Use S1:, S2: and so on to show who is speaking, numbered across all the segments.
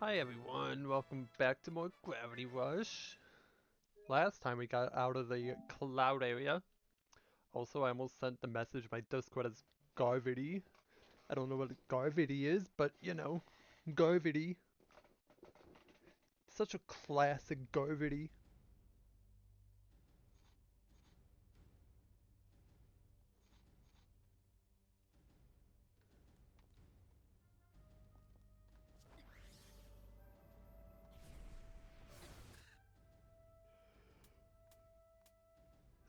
S1: Hi everyone, welcome back to more Gravity Rush. Last time we got out of the cloud area. Also, I almost sent the message my Discord as Garvity. I don't know what Garvity is, but you know, Garvity. Such a classic Garvity.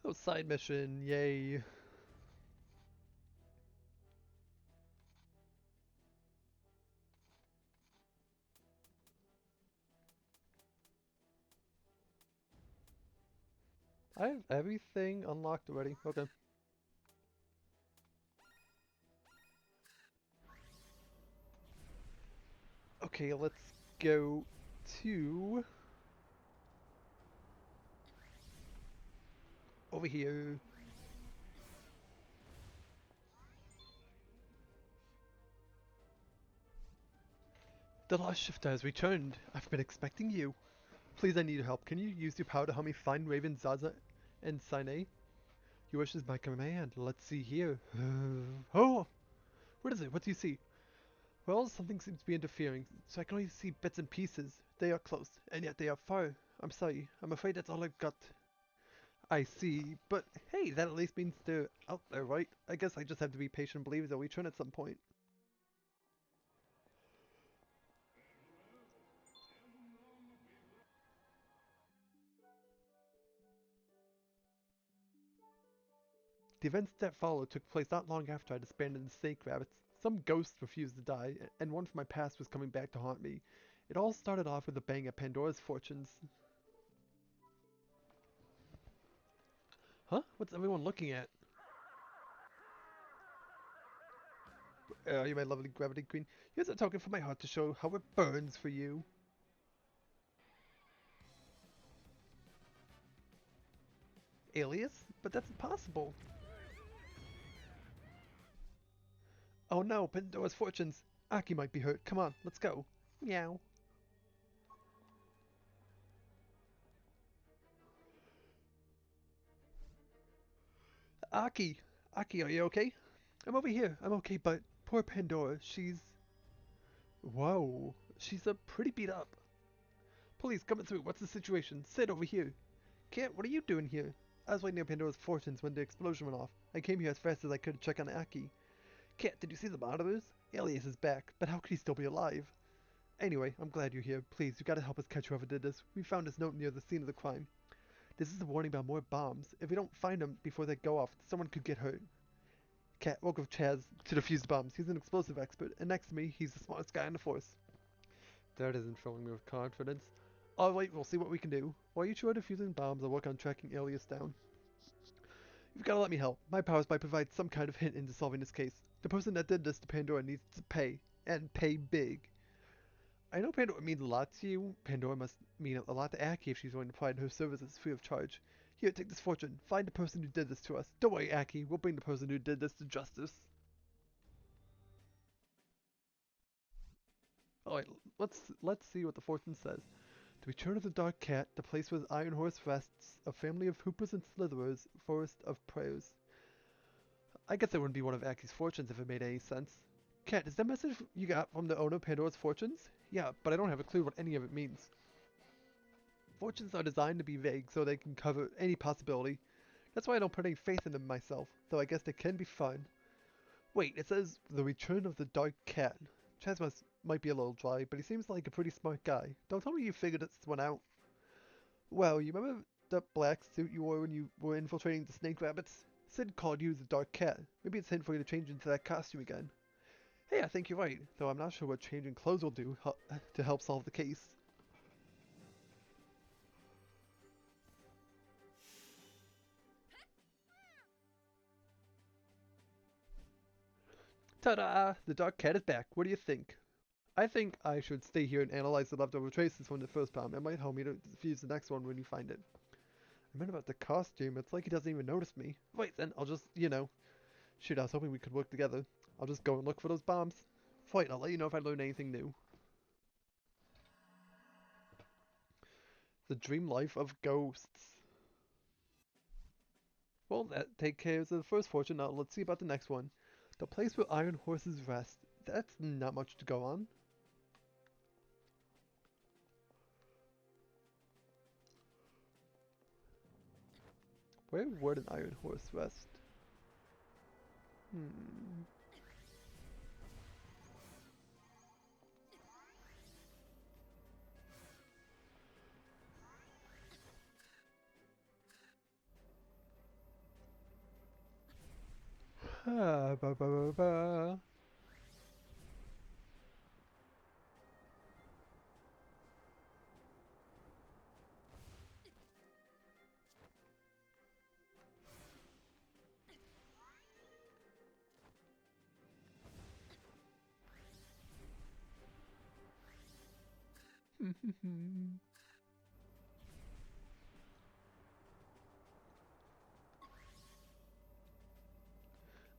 S1: Oh, side mission, yay. I have everything unlocked already. Okay. Okay, let's go to over here. The last shifter has returned. I've been expecting you. Please, I need your help. Can you use your power to help me find Raven, Zaza, and Sine? Your wish is my command. Let's see here. Oh! What is it? What do you see? Well, something seems to be interfering, so I can only see bits and pieces. They are close, and yet they are far. I'm sorry. I'm afraid that's all I've got. I see, but hey, that at least means they're out there, right? I guess I just have to be patient and believe they'll return at some point. The events that followed took place not long after I disbanded the snake rabbits. Some ghosts refused to die, and one from my past was coming back to haunt me. It all started off with a bang at Pandora's fortunes. Huh? What's everyone looking at? You my lovely gravity queen. Here's a token from my heart to show how it burns for you. Alias? But that's impossible. Oh no, Pandora's fortunes. Aki might be hurt. Come on, let's go. Meow. Aki! Aki, are you okay? I'm over here. I'm okay, but poor Pandora, she's... Whoa. She's pretty beat up. Police, coming through. What's the situation? Sit over here. Cat, what are you doing here? I was waiting near Pandora's fortunes when the explosion went off. I came here as fast as I could to check on Aki. Cat, did you see the monitors? Alias is back, but how could he still be alive? Anyway, I'm glad you're here. Please, you gotta help us catch whoever did this. We found his note near the scene of the crime. This is a warning about more bombs. If we don't find them before they go off, someone could get hurt. Cat, woke up Chaz to defuse the bombs. He's an explosive expert, and next to me, he's the smartest guy in the force. That isn't filling me with confidence. Alright, we'll see what we can do. While you two are defusing bombs, I'll work on tracking Alias down. You've gotta let me help. My powers might provide some kind of hint into solving this case. The person that did this to Pandora needs to pay, and pay big. I know Pandora means a lot to you. Pandora must mean a lot to Aki if she's willing to provide her services free of charge. Here, take this fortune. Find the person who did this to us. Don't worry, Aki. We'll bring the person who did this to justice. Alright, let's see what the fortune says. The return of the Dark Cat, the place where the Iron Horse rests, a family of hoopers and slitherers, forest of prayers. I guess it wouldn't be one of Aki's fortunes if it made any sense. Cat, is that message you got from the owner of Pandora's fortunes? Yeah, but I don't have a clue what any of it means. Fortunes are designed to be vague so they can cover any possibility. That's why I don't put any faith in them myself, though I guess they can be fun. Wait, it says the return of the Dark Cat. Chasmus might be a little dry, but he seems like a pretty smart guy. Don't tell me you figured this one out. Well, you remember the black suit you wore when you were infiltrating the snake rabbits? Sid called you the Dark Cat. Maybe it's a hint for you to change into that costume again. Hey, I think you're right, though I'm not sure what changing clothes will do to help solve the case. Ta-da! The Dark Cat is back. What do you think? I think I should stay here and analyze the leftover traces from the first bomb. It might help me to defuse the next one when you find it. I meant about the costume. It's like he doesn't even notice me. Wait, then I'll just, shoot, I was hoping we could work together. I'll just go and look for those bombs. Fine, I'll let you know if I learn anything new. The dream life of ghosts. Well, that take care of the first fortune. Now let's see about the next one. The place where iron horses rest. That's not much to go on. Where would an iron horse rest? Hmm. Ah, ba ba ba ba.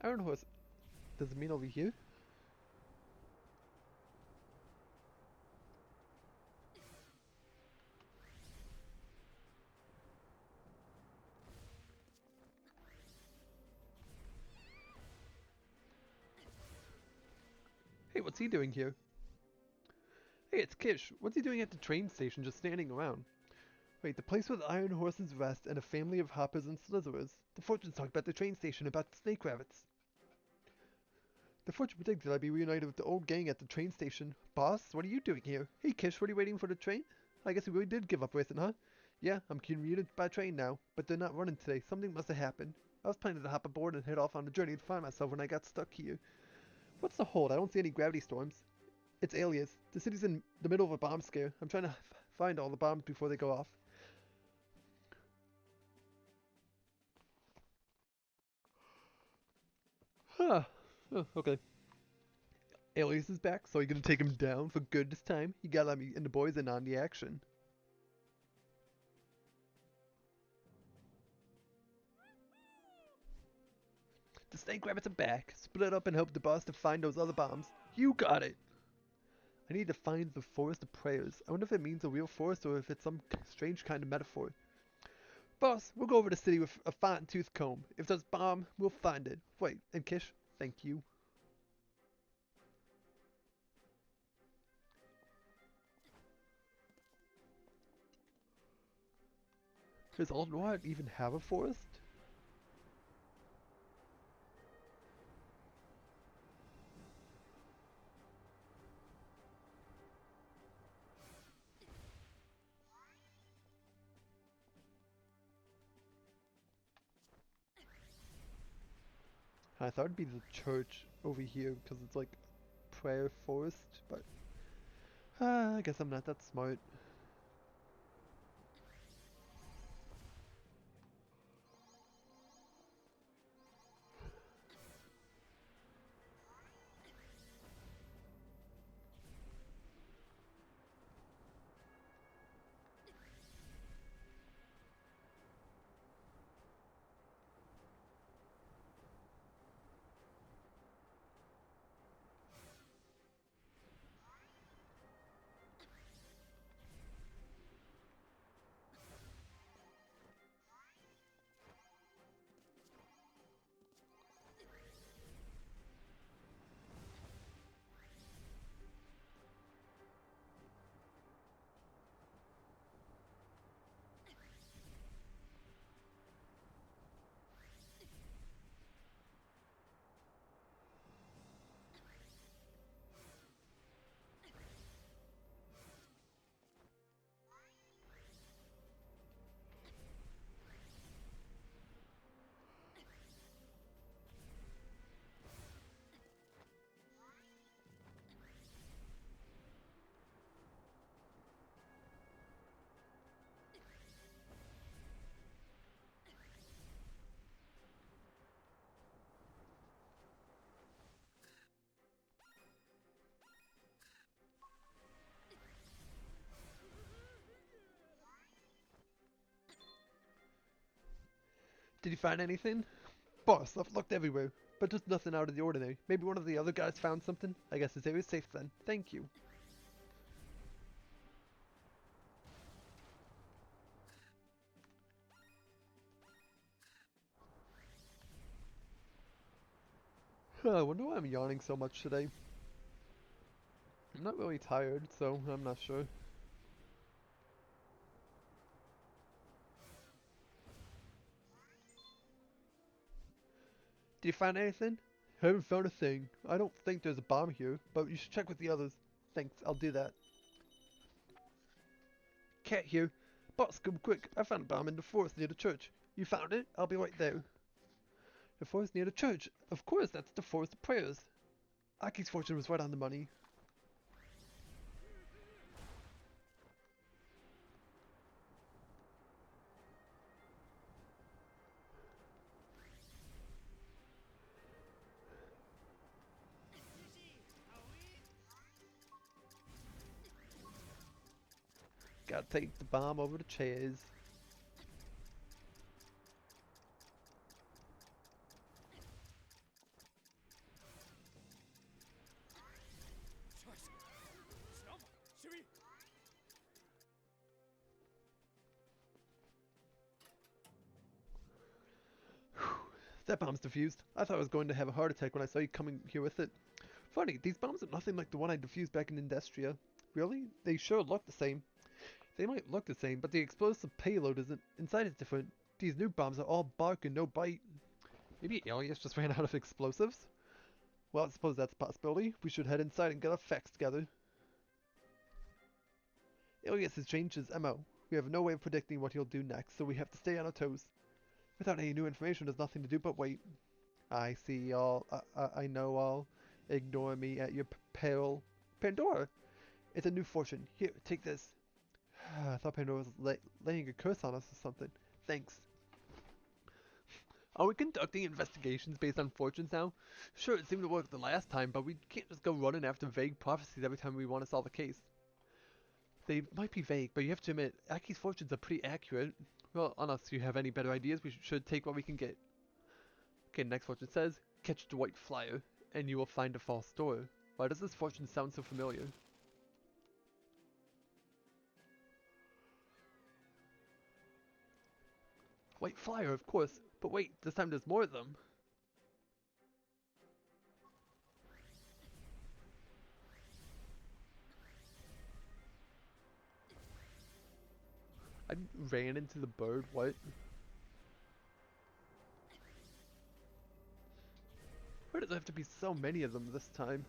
S1: Iron horse. Does it mean over here? Hey, what's he doing here? Hey, it's Kish. What's he doing at the train station just standing around? Wait, the place where the iron horses rest and a family of hoppers and slitherers. The fortunes talk about the train station about the snake rabbits. The fortune predicted I'd be reunited with the old gang at the train station. Boss, what are you doing here? Hey, Kish, what are you waiting for the train? I guess we really did give up racing, huh? Yeah, I'm commuted by train now, but they're not running today. Something must have happened. I was planning to hop aboard and head off on a journey to find myself when I got stuck here. What's the hold? I don't see any gravity storms. It's alias. The city's in the middle of a bomb scare. I'm trying to find all the bombs before they go off. Huh. Oh, okay. Alias is back, so you're gonna take him down for good this time? You gotta let me and the boys in on the action. The snake rabbits are back. Split up and help the boss to find those other bombs. You got it! I need to find the Forest of Prayers. I wonder if it means a real forest or if it's some strange kind of metaphor. Boss, we'll go over the city with a fine-tooth comb. If there's a bomb, we'll find it. Wait, and Kish, thank you. Does Aldnoir even have a forest? I thought it'd be the church over here because it's like prayer forest, but I guess I'm not that smart. Did you find anything? Boss, I've looked everywhere, but just nothing out of the ordinary. Maybe one of the other guys found something? I guess this area's safe then. Thank you. I wonder why I'm yawning so much today. I'm not really tired, so I'm not sure. Did you find anything? Haven't found a thing. I don't think there's a bomb here, but you should check with the others. Thanks, I'll do that. Cat here. Boss, come quick. I found a bomb in the forest near the church. You found it? I'll be right there. The forest near the church. Of course, that's the forest of prayers. Aki's fortune was right on the money. Gotta take the bomb over the chairs. That bomb's defused. I thought I was going to have a heart attack when I saw you coming here with it. Funny, these bombs are nothing like the one I defused back in Industria. Really? They sure look the same. They might look the same, but the explosive payload isn't. Inside is different. These new bombs are all bark and no bite. Maybe Alias just ran out of explosives? Well, I suppose that's a possibility. We should head inside and get our facts together. Alias has changed his MO. We have no way of predicting what he'll do next, so we have to stay on our toes. Without any new information, there's nothing to do but wait. I see all. I know all. Ignore me at your peril. Pandora! It's a new fortune. Here, take this. I thought Pandora was laying a curse on us or something. Thanks. Are we conducting investigations based on fortunes now? Sure, it seemed to work the last time, but we can't just go running after vague prophecies every time we want to solve a case. They might be vague, but you have to admit, Aki's fortunes are pretty accurate. Well, unless you have any better ideas, we should take what we can get. Okay, next fortune says, catch the white flyer, and you will find a false door. Why does this fortune sound so familiar? White flyer, of course. But wait, this time there's more of them. I ran into the bird, what? Why does there have to be so many of them this time?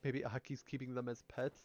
S1: Maybe Aki's keeping them as pets?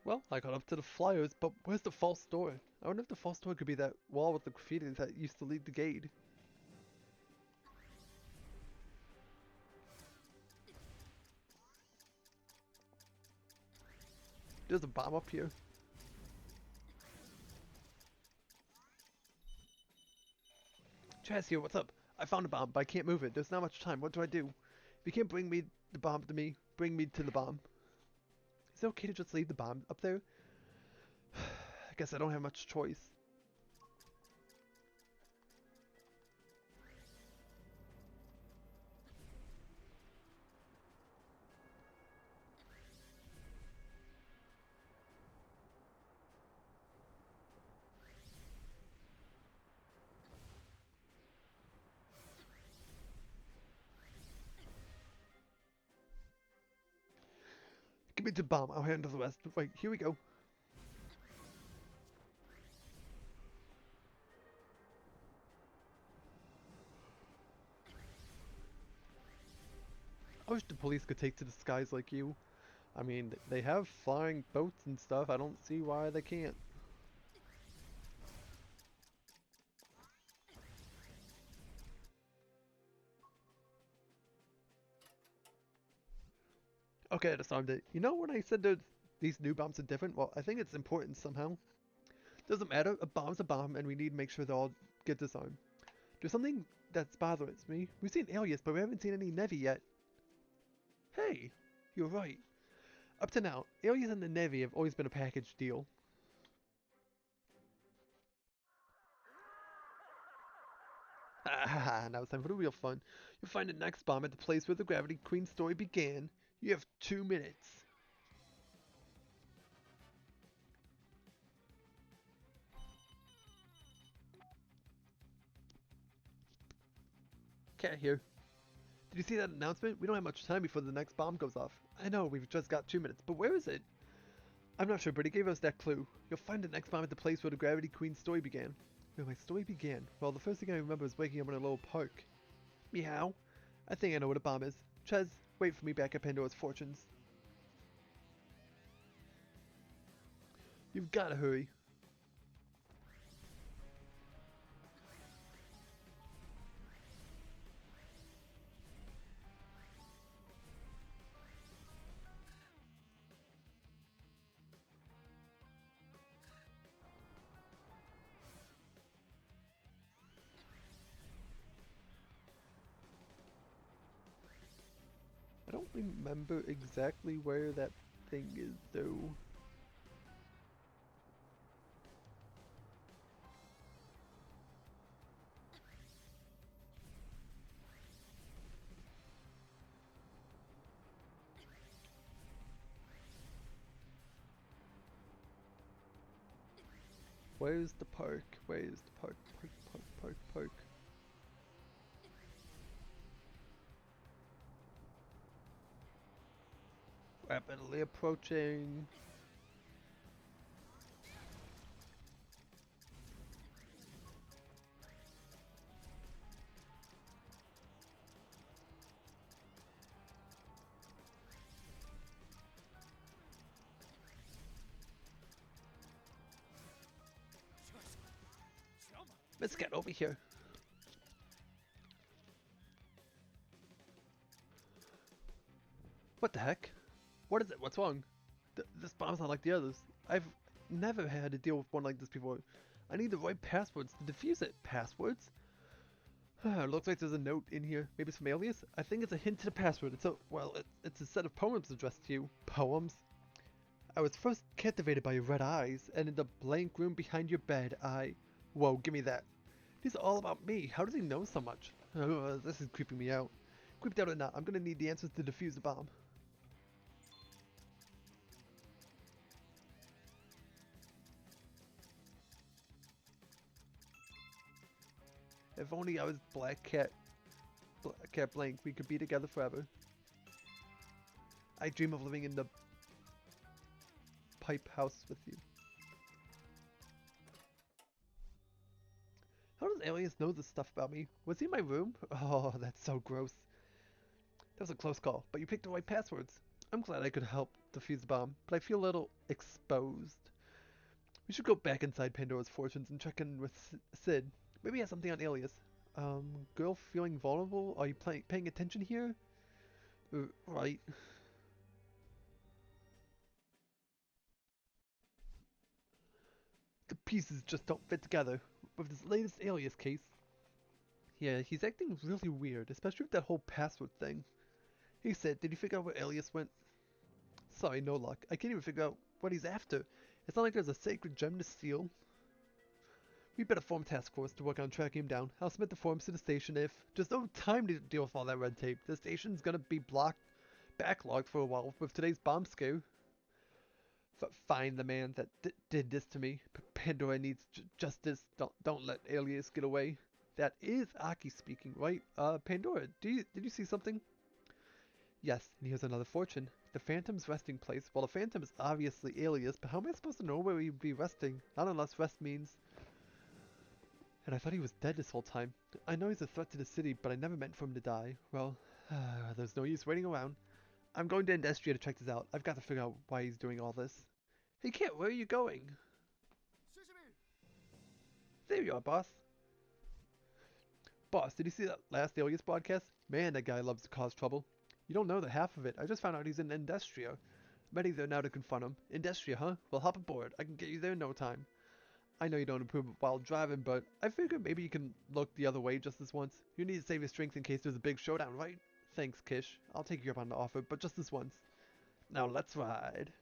S1: Well, I got up to the flyers, but where's the false door? I wonder if the false door could be that wall with the graffiti that used to lead the gate. There's a bomb up here. Chaz here, what's up? I found a bomb, but I can't move it. There's not much time. What do I do? If you can't bring me the bomb to me, bring me to the bomb. Is it okay to just leave the bomb up there? I guess I don't have much choice. Give me the bomb. I'll handle the rest. Wait, here we go. I wish the police could take to the skies like you. I mean, they have flying boats and stuff. I don't see why they can't. Okay, I disarmed it. You know when I said that these new bombs are different? Well, I think it's important somehow. Doesn't matter, a bomb's a bomb, and we need to make sure they all get disarmed. There's something that's bothering me. We've seen Alias, but we haven't seen any Navy yet. Hey, you're right. Up to now, Alias and the Navy have always been a package deal. Ah, now it's time for the real fun. You'll find the next bomb at the place where the Gravity Queen story began. You have 2 minutes. Cat here. Did you see that announcement? We don't have much time before the next bomb goes off. I know, we've just got 2 minutes, but where is it? I'm not sure, but he gave us that clue. You'll find the next bomb at the place where the Gravity Queen story began. Where my story began? Well, the first thing I remember is waking up in a little park. Meow. I think I know what a bomb is. Ches, wait for me back at Pandora's Fortunes. You've gotta hurry. I don't remember exactly where that thing is, though. Where's the park? Where's the park? Park. Rapidly approaching. Let's get over here. What the heck? What is it? What's wrong? This bomb's not like the others. I've never had to deal with one like this before. I need the right passwords to defuse it. Passwords? Looks like there's a note in here. Maybe it's from Alias? I think it's a hint to the password. It's a set of poems addressed to you. Poems? I was first captivated by your red eyes, and in the blank room behind your bed, Whoa, give me that. These are all about me. How does he know so much? This is creeping me out. Creeped out or not, I'm gonna need the answers to defuse the bomb. If only I was Black Cat Blank, we could be together forever. I dream of living in the pipe house with you. How does Alias know this stuff about me? Was he in my room? Oh, that's so gross. That was a close call, but you picked the right passwords. I'm glad I could help defuse the bomb, but I feel a little exposed. We should go back inside Pandora's Fortunes and check in with Sid. Maybe he has something on Alias. Girl feeling vulnerable? Are you paying attention here? Right. The pieces just don't fit together. With this latest Alias case, yeah, he's acting really weird, especially with that whole password thing. He said, did you figure out where Alias went? Sorry, no luck. I can't even figure out what he's after. It's not like there's a sacred gem to steal. We better form a task force to work on tracking him down. I'll submit the forms to the station if... There's no time to deal with all that red tape. The station's gonna be backlogged for a while with today's bomb scare. Find the man that did this to me. Pandora needs justice. Don't let Alias get away. That is Aki speaking, right? Pandora, did you see something? Yes, and here's another fortune. The Phantom's resting place. Well, the Phantom is obviously Alias, but how am I supposed to know where he'd be resting? Not unless rest means... And I thought he was dead this whole time. I know he's a threat to the city, but I never meant for him to die. Well, there's no use waiting around. I'm going to Industria to check this out. I've got to figure out why he's doing all this. Hey kid, where are you going? There you are, boss. Boss, did you see that last Alias broadcast? Man, that guy loves to cause trouble. You don't know the half of it. I just found out he's in Industria. I'm heading there now to confront him. Industria, huh? Well, hop aboard. I can get you there in no time. I know you don't improve while driving, but I figured maybe you can look the other way just this once. You need to save your strength in case there's a big showdown, right? Thanks, Kish. I'll take you up on the offer, but just this once. Now let's ride.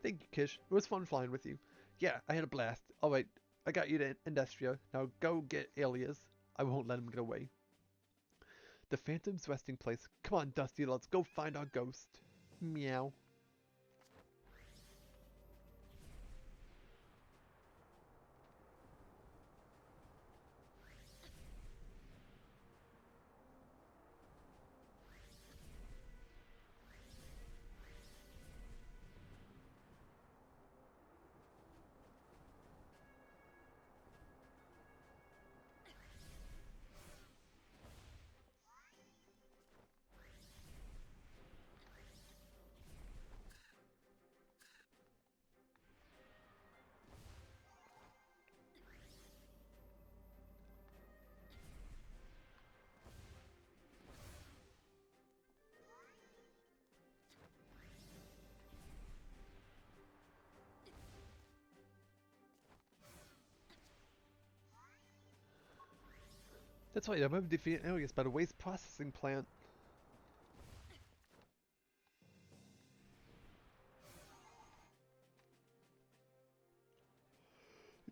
S1: Thank you, Kish. It was fun flying with you. Yeah, I had a blast. Alright, I got you to Industria. Now go get Alias. I won't let him get away. The Phantom's resting place. Come on, Dusty, let's go find our ghost. Meow. That's right, I remember defeating Alias by the waste processing plant.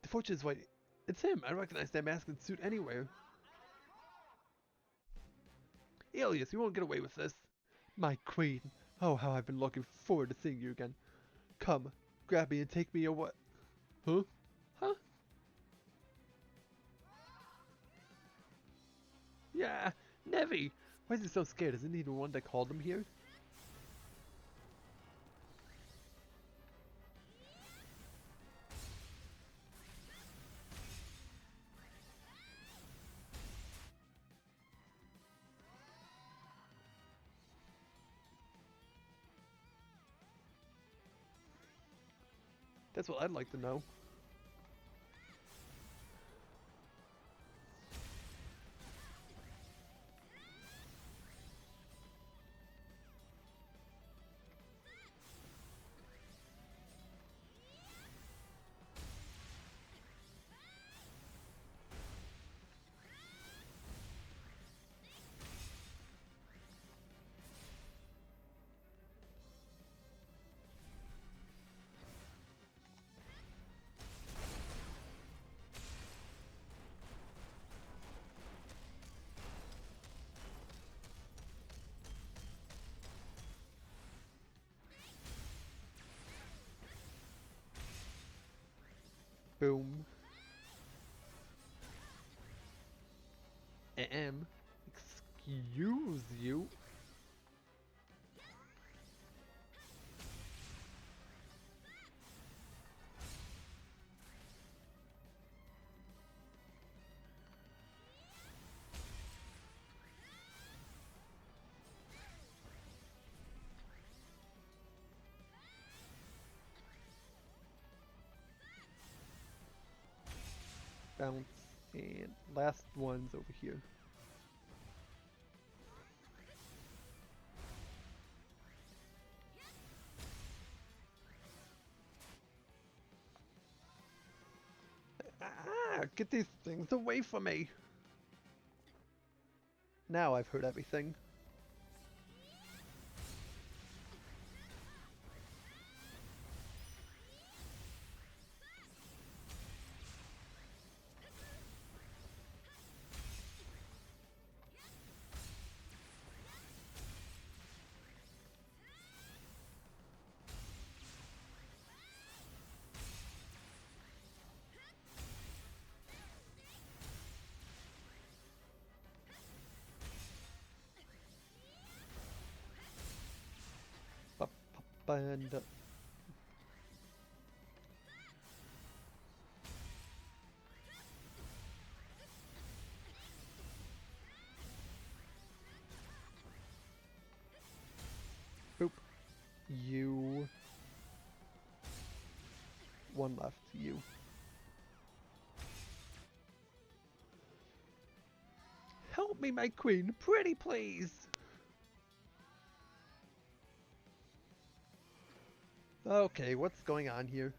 S1: The fortune is right. It's him. I recognize that mask and suit anywhere. Alias, you won't get away with this. My queen. Oh, how I've been looking forward to seeing you again. Come, grab me and take me away. Huh? Huh? Yeah, Nevi. Why is he so scared? Isn't he the one that called him here? That's what I'd like to know. Boom. Excuse you. Bounce. And last one's over here. Ah, get these things away from me. Now I've heard everything. And You. One left. You. Help me, my queen. Pretty please. Okay, what's going on here?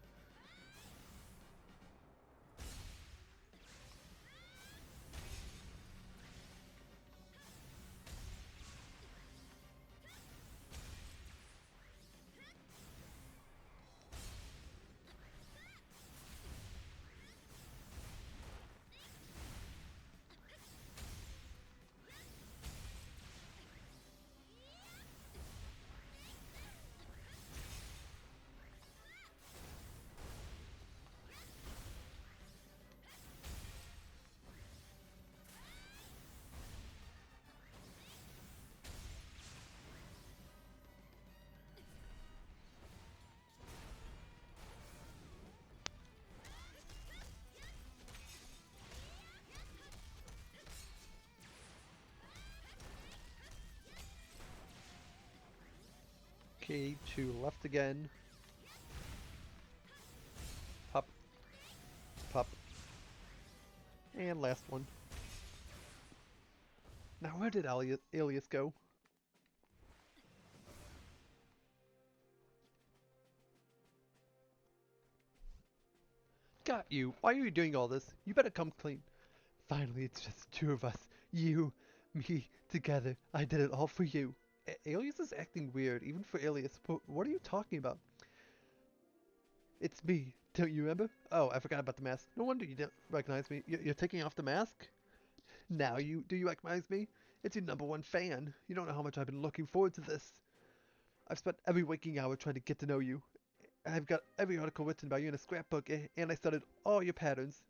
S1: Okay, two left again. Pop. Pop. And last one. Now where did Alias go? Got you. Why are you doing all this? You better come clean. Finally, it's just two of us. You, me, together. I did it all for you. Alias is acting weird, even for Alias. What are you talking about? It's me. Don't you remember? Oh, I forgot about the mask. No wonder you didn't recognize me. You're taking off the mask? Now do you recognize me? It's your #1 fan. You don't know how much I've been looking forward to this. I've spent every waking hour trying to get to know you. I've got every article written about you in a scrapbook, and I studied all your patterns.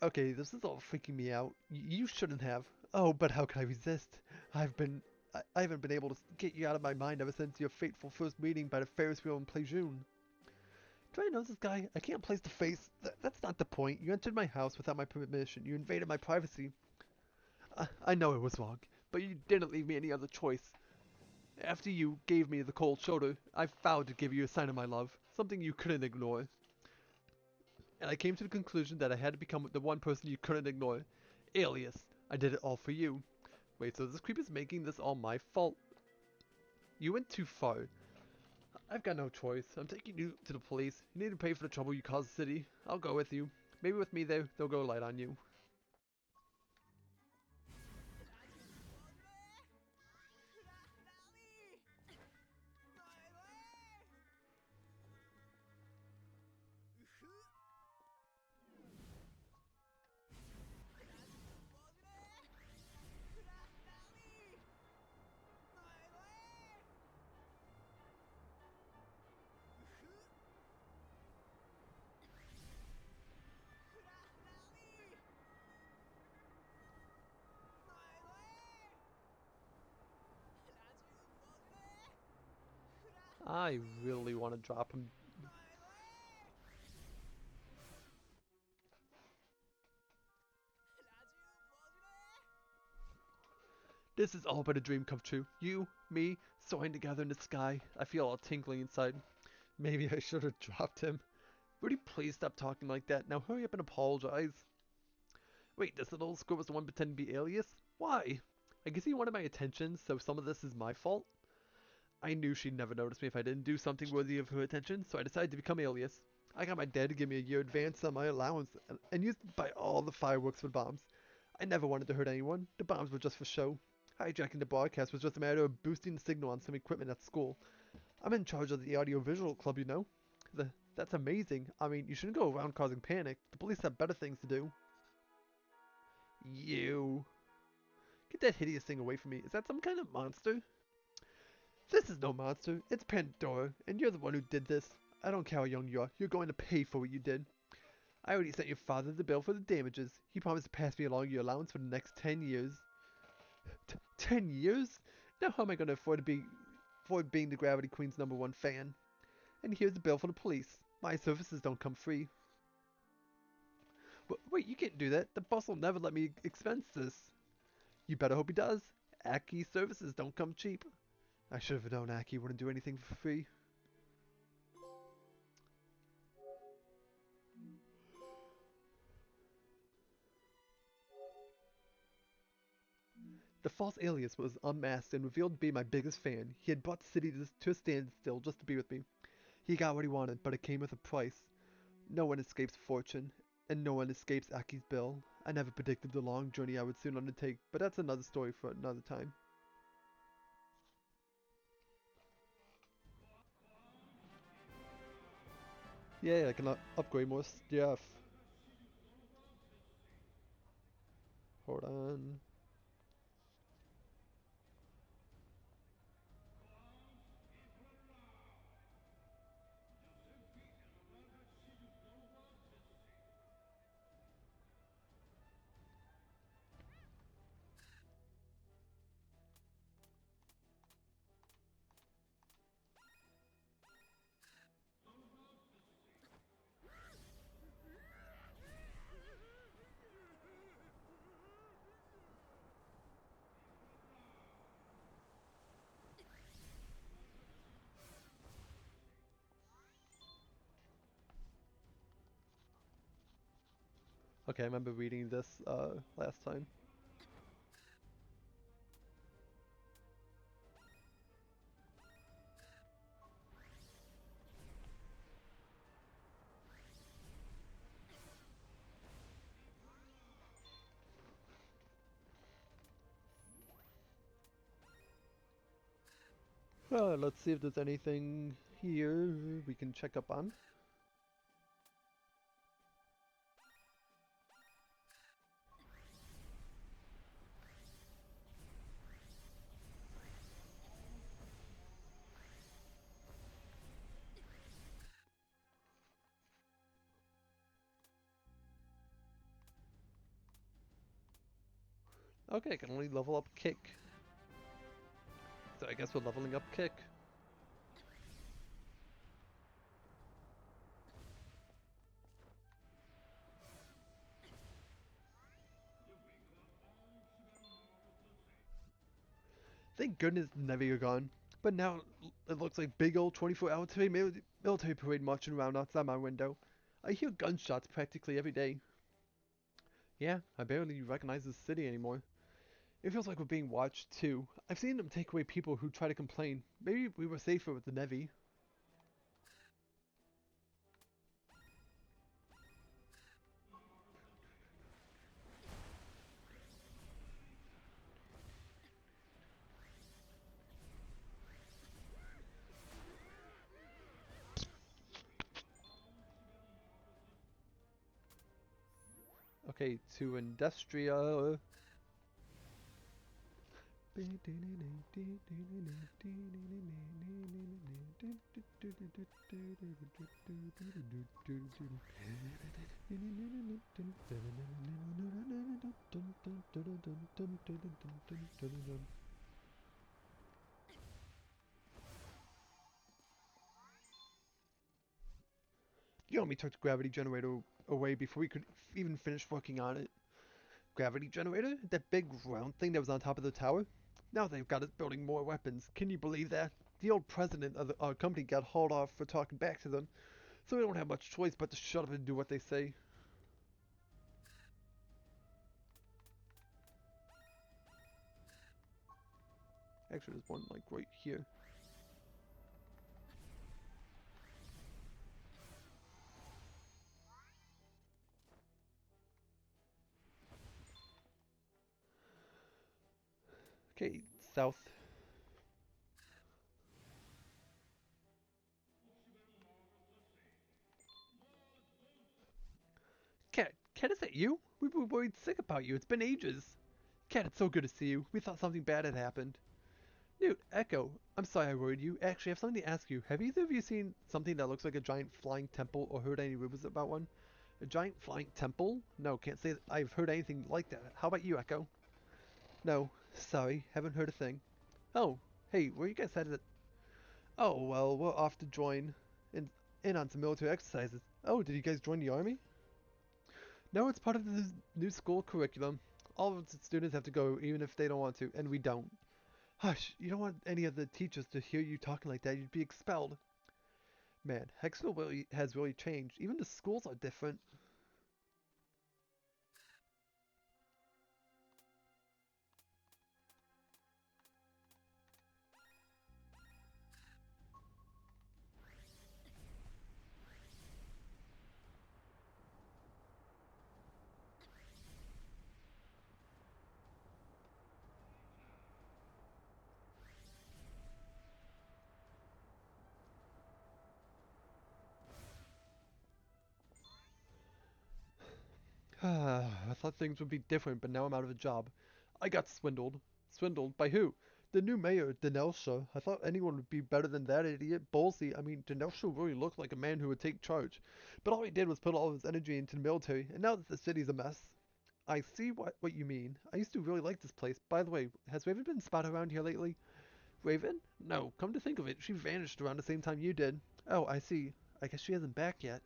S1: Okay, this is all freaking me out. You shouldn't have. Oh, but how can I resist? I haven't been able to get you out of my mind ever since your fateful first meeting by the Ferris wheel in Plejun. Do I know this guy? I can't place the face. That's not the point. You entered my house without my permission. You invaded my privacy. I know it was wrong, but you didn't leave me any other choice. After you gave me the cold shoulder, I vowed to give you a sign of my love, something you couldn't ignore. And I came to the conclusion that I had to become the one person you couldn't ignore. Alias. I did it all for you. Wait, so this creep is making this all my fault? You went too far. I've got no choice. I'm taking you to the police. You need to pay for the trouble you caused the city. I'll go with you. Maybe with me there, they'll go light on you. I really want to drop him. This is all but a dream come true. You, me, soaring together in the sky. I feel all tingling inside. Maybe I should have dropped him. Would you please stop talking like that? Now hurry up and apologize. Wait, this little squirt was the one pretending to be Alias? Why? I guess he wanted my attention, so some of this is my fault? I knew she'd never notice me if I didn't do something worthy of her attention, so I decided to become Alias. I got my dad to give me a year advance on my allowance, and used to buy all the fireworks for bombs. I never wanted to hurt anyone. The bombs were just for show. Hijacking the broadcast was just a matter of boosting the signal on some equipment at school. I'm in charge of the audiovisual club, you know. That's amazing. I mean, you shouldn't go around causing panic. The police have better things to do. You. Get that hideous thing away from me. Is that some kind of monster? This is no monster. It's Pandora, and you're the one who did this. I don't care how young you are. You're going to pay for what you did. I already sent your father the bill for the damages. He promised to pass me along your allowance for the next 10 years. 10 years? Now how am I going to afford being the Gravity Queen's #1 fan? And here's the bill for the police. My services don't come free. Wait, you can't do that. The boss will never let me expense this. You better hope he does. Aki services don't come cheap. I should have known Aki wouldn't do anything for free. The false alias was unmasked and revealed to be my biggest fan. He had brought the city to a standstill just to be with me. He got what he wanted, but it came with a price. No one escapes fortune, and no one escapes Aki's bill. I never predicted the long journey I would soon undertake, but that's another story for another time. Yeah, I can upgrade more stuff. Hold on. Okay, I remember reading this last time. Let's see if there's anything here we can check up on. Okay, I can only level up Kick. So I guess we're leveling up Kick. Thank goodness the Navy are gone. But now it looks like big old 24-hour military parade marching around outside my window. I hear gunshots practically every day. Yeah, I barely recognize the city anymore. It feels like we're being watched too. I've seen them take away people who try to complain. Maybe we were safer with the Navy. Okay, to Industria. You know, we took the gravity generator away before we could even finish working on it. Gravity generator? That big round thing that was on top of the tower? Now they've got us building more weapons. Can you believe that? The old president of our company got hauled off for talking back to them, so we don't have much choice but to shut up and do what they say. Actually, there's one like right here. Okay, south. Cat, is that you? We were worried sick about you. It's been ages. Cat, it's so good to see you. We thought something bad had happened. Newt, Echo, I'm sorry I worried you. Actually, I have something to ask you. Have either of you seen something that looks like a giant flying temple or heard any rumors about one? A giant flying temple? No, can't say that I've heard anything like that. How about you, Echo? No, sorry, haven't heard a thing. Oh, hey, where you guys headed? Oh, well, we're off to join in on some military exercises. Oh, did you guys join the army? No, it's part of the new school curriculum. All of the students have to go, even if they don't want to, and we don't. Hush, you don't want any of the teachers to hear you talking like that. You'd be expelled. Man, Hexville has really changed. Even the schools are different. I thought things would be different, but now I'm out of a job. I got swindled. Swindled? By who? The new mayor, Denelsha. I thought anyone would be better than that idiot. Ballsy. I mean, Denelsha really looked like a man who would take charge. But all he did was put all of his energy into the military, and now that the city's a mess. I see what you mean. I used to really like this place. By the way, has Raven been spotted around here lately? Raven? No, come to think of it, she vanished around the same time you did. Oh, I see. I guess she hasn't back yet.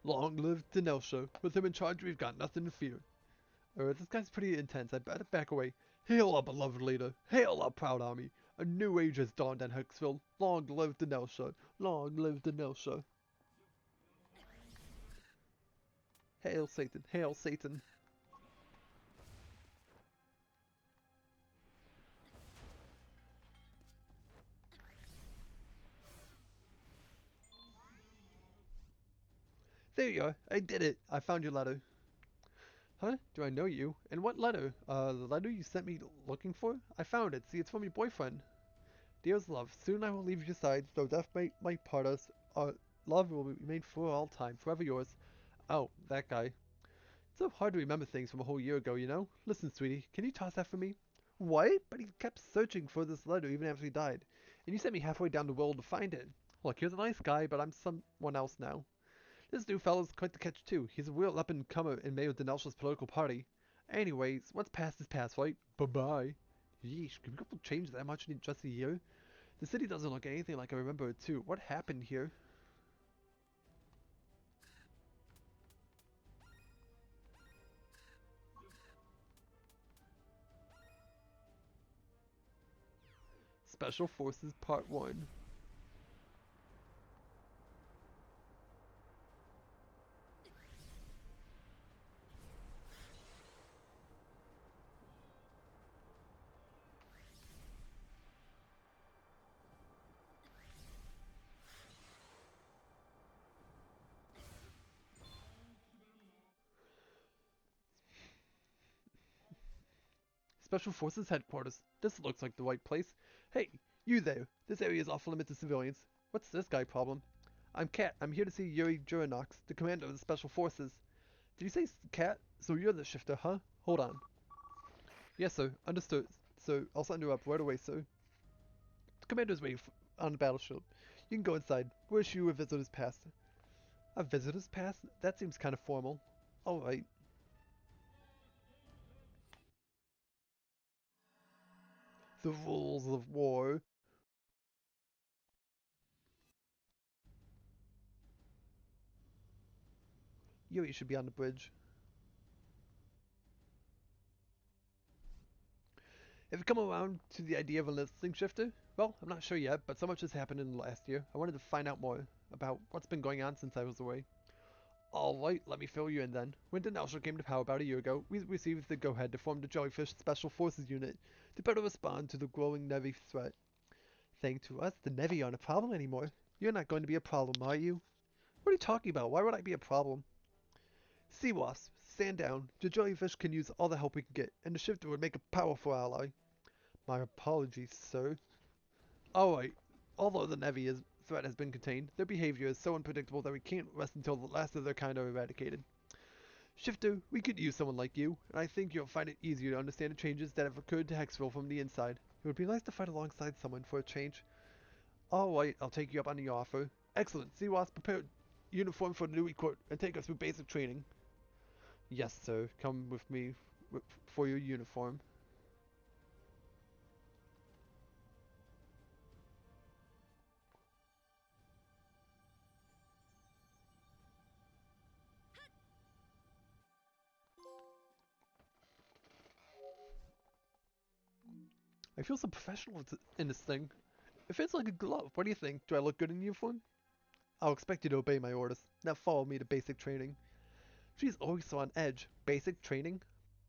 S1: Long live Denelsha. With him in charge, we've got nothing to fear. This guy's pretty intense. I better back away. Hail our beloved leader. Hail our proud army. A new age has dawned on Hexville. Long live Denelsha. Long live Denelsha. Hail Satan. Hail Satan. There you are. I did it. I found your letter. Huh? Do I know you? And what letter? The letter you sent me looking for? I found it. See, it's from your boyfriend. Dearest love, soon I will leave your side, though death might part us. Our love will remain for all time, forever yours. Oh, that guy. It's so hard to remember things from a whole year ago, you know? Listen, sweetie, can you toss that for me? What? But he kept searching for this letter even after he died. And you sent me halfway down the world to find it. Look, he was a nice guy, but I'm someone else now. This new fellow's quite the catch, too. He's a real up-and-comer in Mayo Denelsha's political party. Anyways, what's past is past, right? Bye-bye. Yeesh, can people change that much in just a year? The city doesn't look anything like I remember it, too. What happened here? Special Forces Part 1. Special Forces Headquarters. This looks like the right place. Hey, you there. This area is off limits to civilians. What's this guy problem? I'm Kat. I'm here to see Yuri Juranox, the commander of the Special Forces. Did you say Kat? So you're the shifter, huh? Hold on. Yes, sir. Understood. So I'll send you up right away, sir. The commander's waiting on the battleship. You can go inside. We'll issue you a visitor's pass. A visitor's pass? That seems kind of formal. Alright. The rules of war. Yuri should be on the bridge. Have you come around to the idea of a listing shifter? Well, I'm not sure yet, but so much has happened in the last year. I wanted to find out more about what's been going on since I was away. Alright, let me fill you in then. When Denelsha came to power about a year ago, we received the go-ahead to form the Jellyfish Special Forces Unit to better respond to the growing Nevi threat. Thanks to us, the Nevi aren't a problem anymore. You're not going to be a problem, are you? What are you talking about? Why would I be a problem? Sea Wasp, stand down. The Jellyfish can use all the help we can get, and the shifter would make a powerful ally. My apologies, sir. Alright, although the Nevi threat has been contained, their behavior is so unpredictable that we can't rest until the last of their kind are eradicated. Shifter, we could use someone like you, and I think you'll find it easier to understand the changes that have occurred to Hexville from the inside. It would be nice to fight alongside someone for a change. Alright, I'll take you up on the offer. Excellent, CWAS prepared uniform for the new recruit and take us through basic training. Yes, sir. Come with me for your uniform. I feel so professional in this thing. It fits like a glove. What do you think? Do I look good in uniform? I'll expect you to obey my orders. Now follow me to basic training. She's always so on edge. Basic training?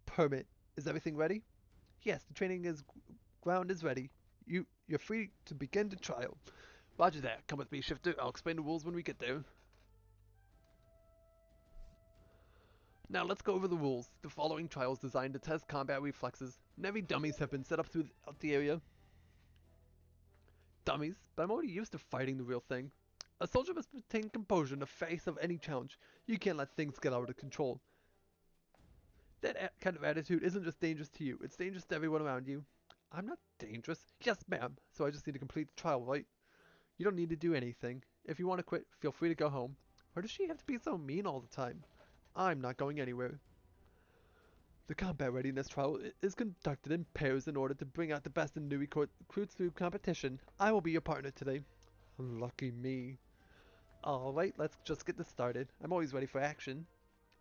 S1: Permit. Is everything ready? Yes, the training is ground is ready. You're free to begin the trial. Roger that. Come with me, Shifter. I'll explain the rules when we get there. Now let's go over the rules. The following trial is designed to test combat reflexes. Navy dummies have been set up throughout the area. Dummies, but I'm already used to fighting the real thing. A soldier must maintain composure in the face of any challenge. You can't let things get out of control. That kind of attitude isn't just dangerous to you, it's dangerous to everyone around you. I'm not dangerous. Yes, ma'am. So I just need to complete the trial, right? You don't need to do anything. If you want to quit, feel free to go home. Why does she have to be so mean all the time? I'm not going anywhere. The combat readiness trial is conducted in pairs in order to bring out the best in new recruits through competition. I will be your partner today. Lucky me. Alright, let's just get this started. I'm always ready for action.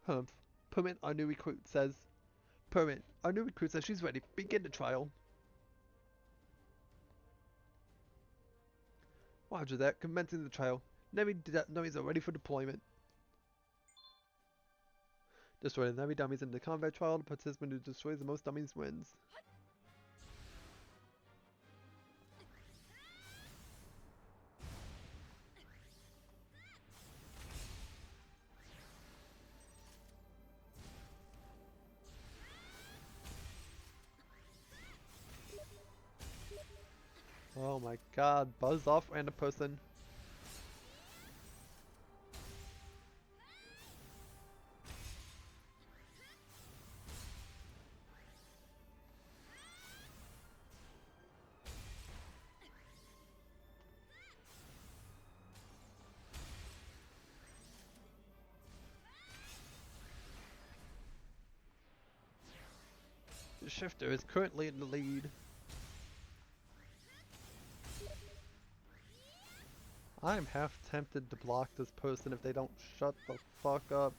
S1: Humph. Permit, our new recruit says. Permit, our new recruit says she's ready. Begin the trial. Roger that. Commencing the trial. Dummies are ready for deployment. Destroy the Navy dummies in the combat trial. The participant who destroys the most dummies wins. Oh my god, buzz off random person. The shifter is currently in the lead. I'm half tempted to block this person if they don't shut the fuck up.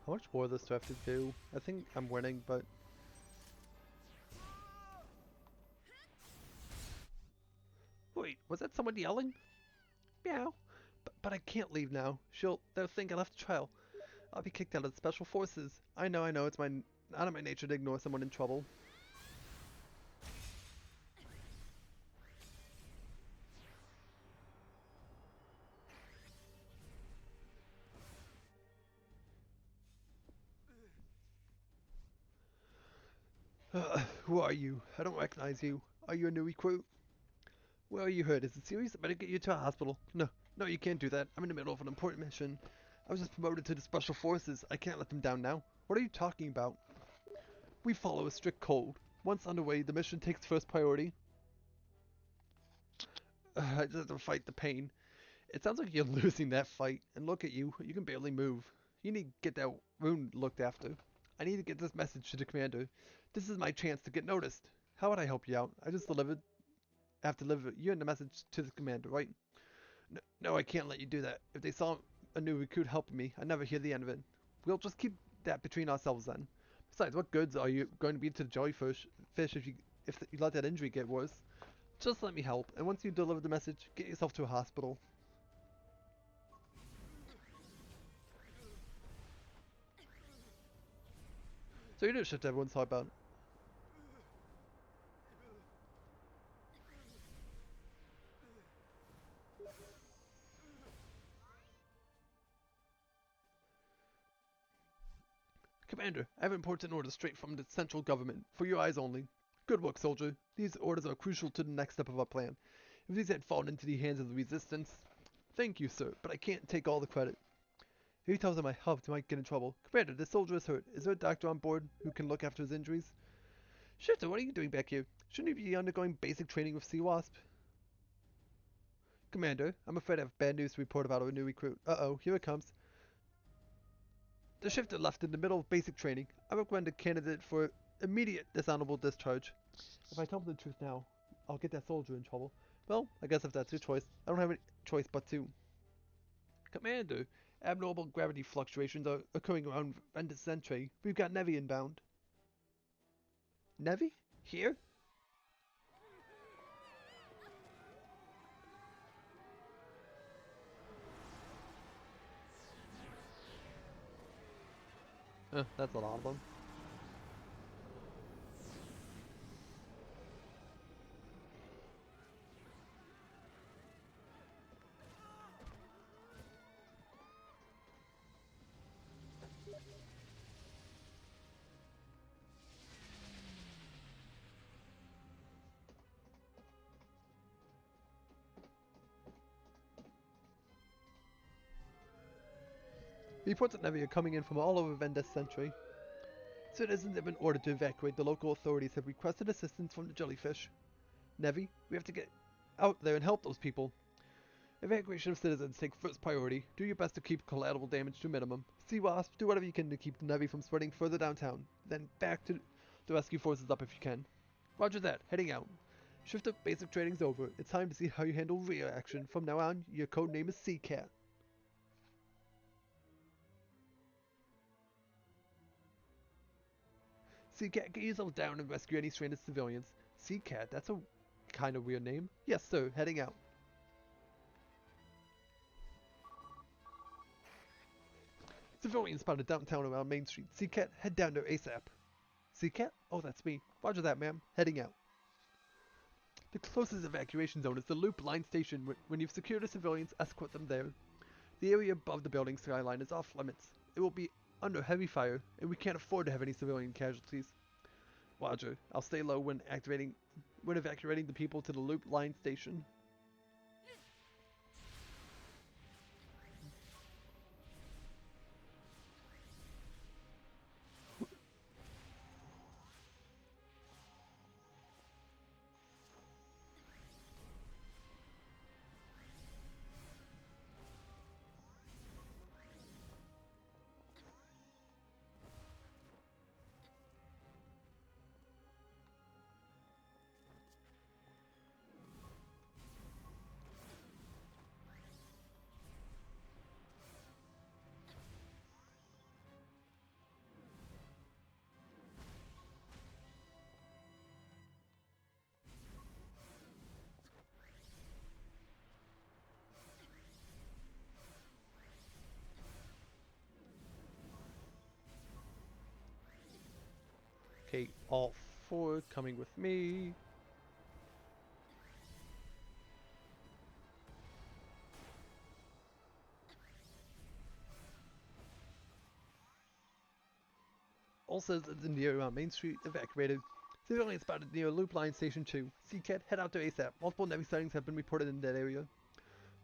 S1: How much more of this do I have to do? I think I'm winning, but... Wait, was that someone yelling? Meow. But I can't leave now. They'll think I left the trial. I'll be kicked out of the special forces. I know, it's out of my nature to ignore someone in trouble. Who are you? I don't recognize you. Are you a new recruit? Where are you hurt? Is it serious? I better get you to a hospital. No, you can't do that. I'm in the middle of an important mission. I was just promoted to the special forces. I can't let them down now. What are you talking about? We follow a strict code. Once underway, the mission takes first priority. I just have to fight the pain. It sounds like you're losing that fight. And look at you. You can barely move. You need to get that wound looked after. I need to get this message to the commander. This is my chance to get noticed. How would I help you out? I have to deliver you and the message to the commander, right? No, I can't let you do that. If they saw a new recruit helping me, I'd never hear the end of it. We'll just keep that between ourselves then. Besides, what goods are you going to be to the jellyfish if you let that injury get worse? Just let me help, and once you deliver the message, get yourself to a hospital. So you know shit everyone's talking about. Commander, I have important orders straight from the central government, for your eyes only. Good work, soldier. These orders are crucial to the next step of our plan. If these had fallen into the hands of the resistance... Thank you, sir, but I can't take all the credit. If he tells them I helped, he might get in trouble. Commander, this soldier is hurt. Is there a doctor on board who can look after his injuries? Shifter, what are you doing back here? Shouldn't you be undergoing basic training with Sea Wasp? Commander, I'm afraid I have bad news to report about our new recruit. Uh-oh, here it comes. The shifter left in the middle of basic training. I recommend a candidate for immediate dishonorable discharge. If I tell them the truth now, I'll get that soldier in trouble. Well, I guess if that's your choice, I don't have any choice but to. Commander, abnormal gravity fluctuations are occurring around Vendus Century. We've got Nevi inbound. Nevi? Here? That's a lot of them. Reports of Nevi are coming in from all over Vendus Century. Citizens have been ordered to evacuate. The local authorities have requested assistance from the jellyfish. Nevi, we have to get out there and help those people. Evacuation of citizens take first priority. Do your best to keep collateral damage to a minimum. Sea Wasp, do whatever you can to keep the Nevi from spreading further downtown. Then back to the rescue forces up if you can. Roger that, heading out. Shift up basic training's over. It's time to see how you handle rear action. From now on, your code name is Sea Cat. Sea Cat, get yourself down and rescue any stranded civilians. Sea Cat, that's a kind of weird name. Yes, sir, heading out. Civilians spotted downtown around Main Street. Sea Cat, head down there ASAP. Sea Cat? Oh, that's me. Roger that, ma'am. Heading out. The closest evacuation zone is the Loop Line Station. When you've secured the civilians, escort them there. The area above the building skyline is off limits. It will be under heavy fire, and we can't afford to have any civilian casualties. Roger. I'll stay low when evacuating the people to the Loop Line Station. Okay, all four coming with me. All citizens in the area on Main Street evacuated. Civilians spotted near Loop Line Station 2. Seacat, head out there ASAP. Multiple Nevi sightings have been reported in that area.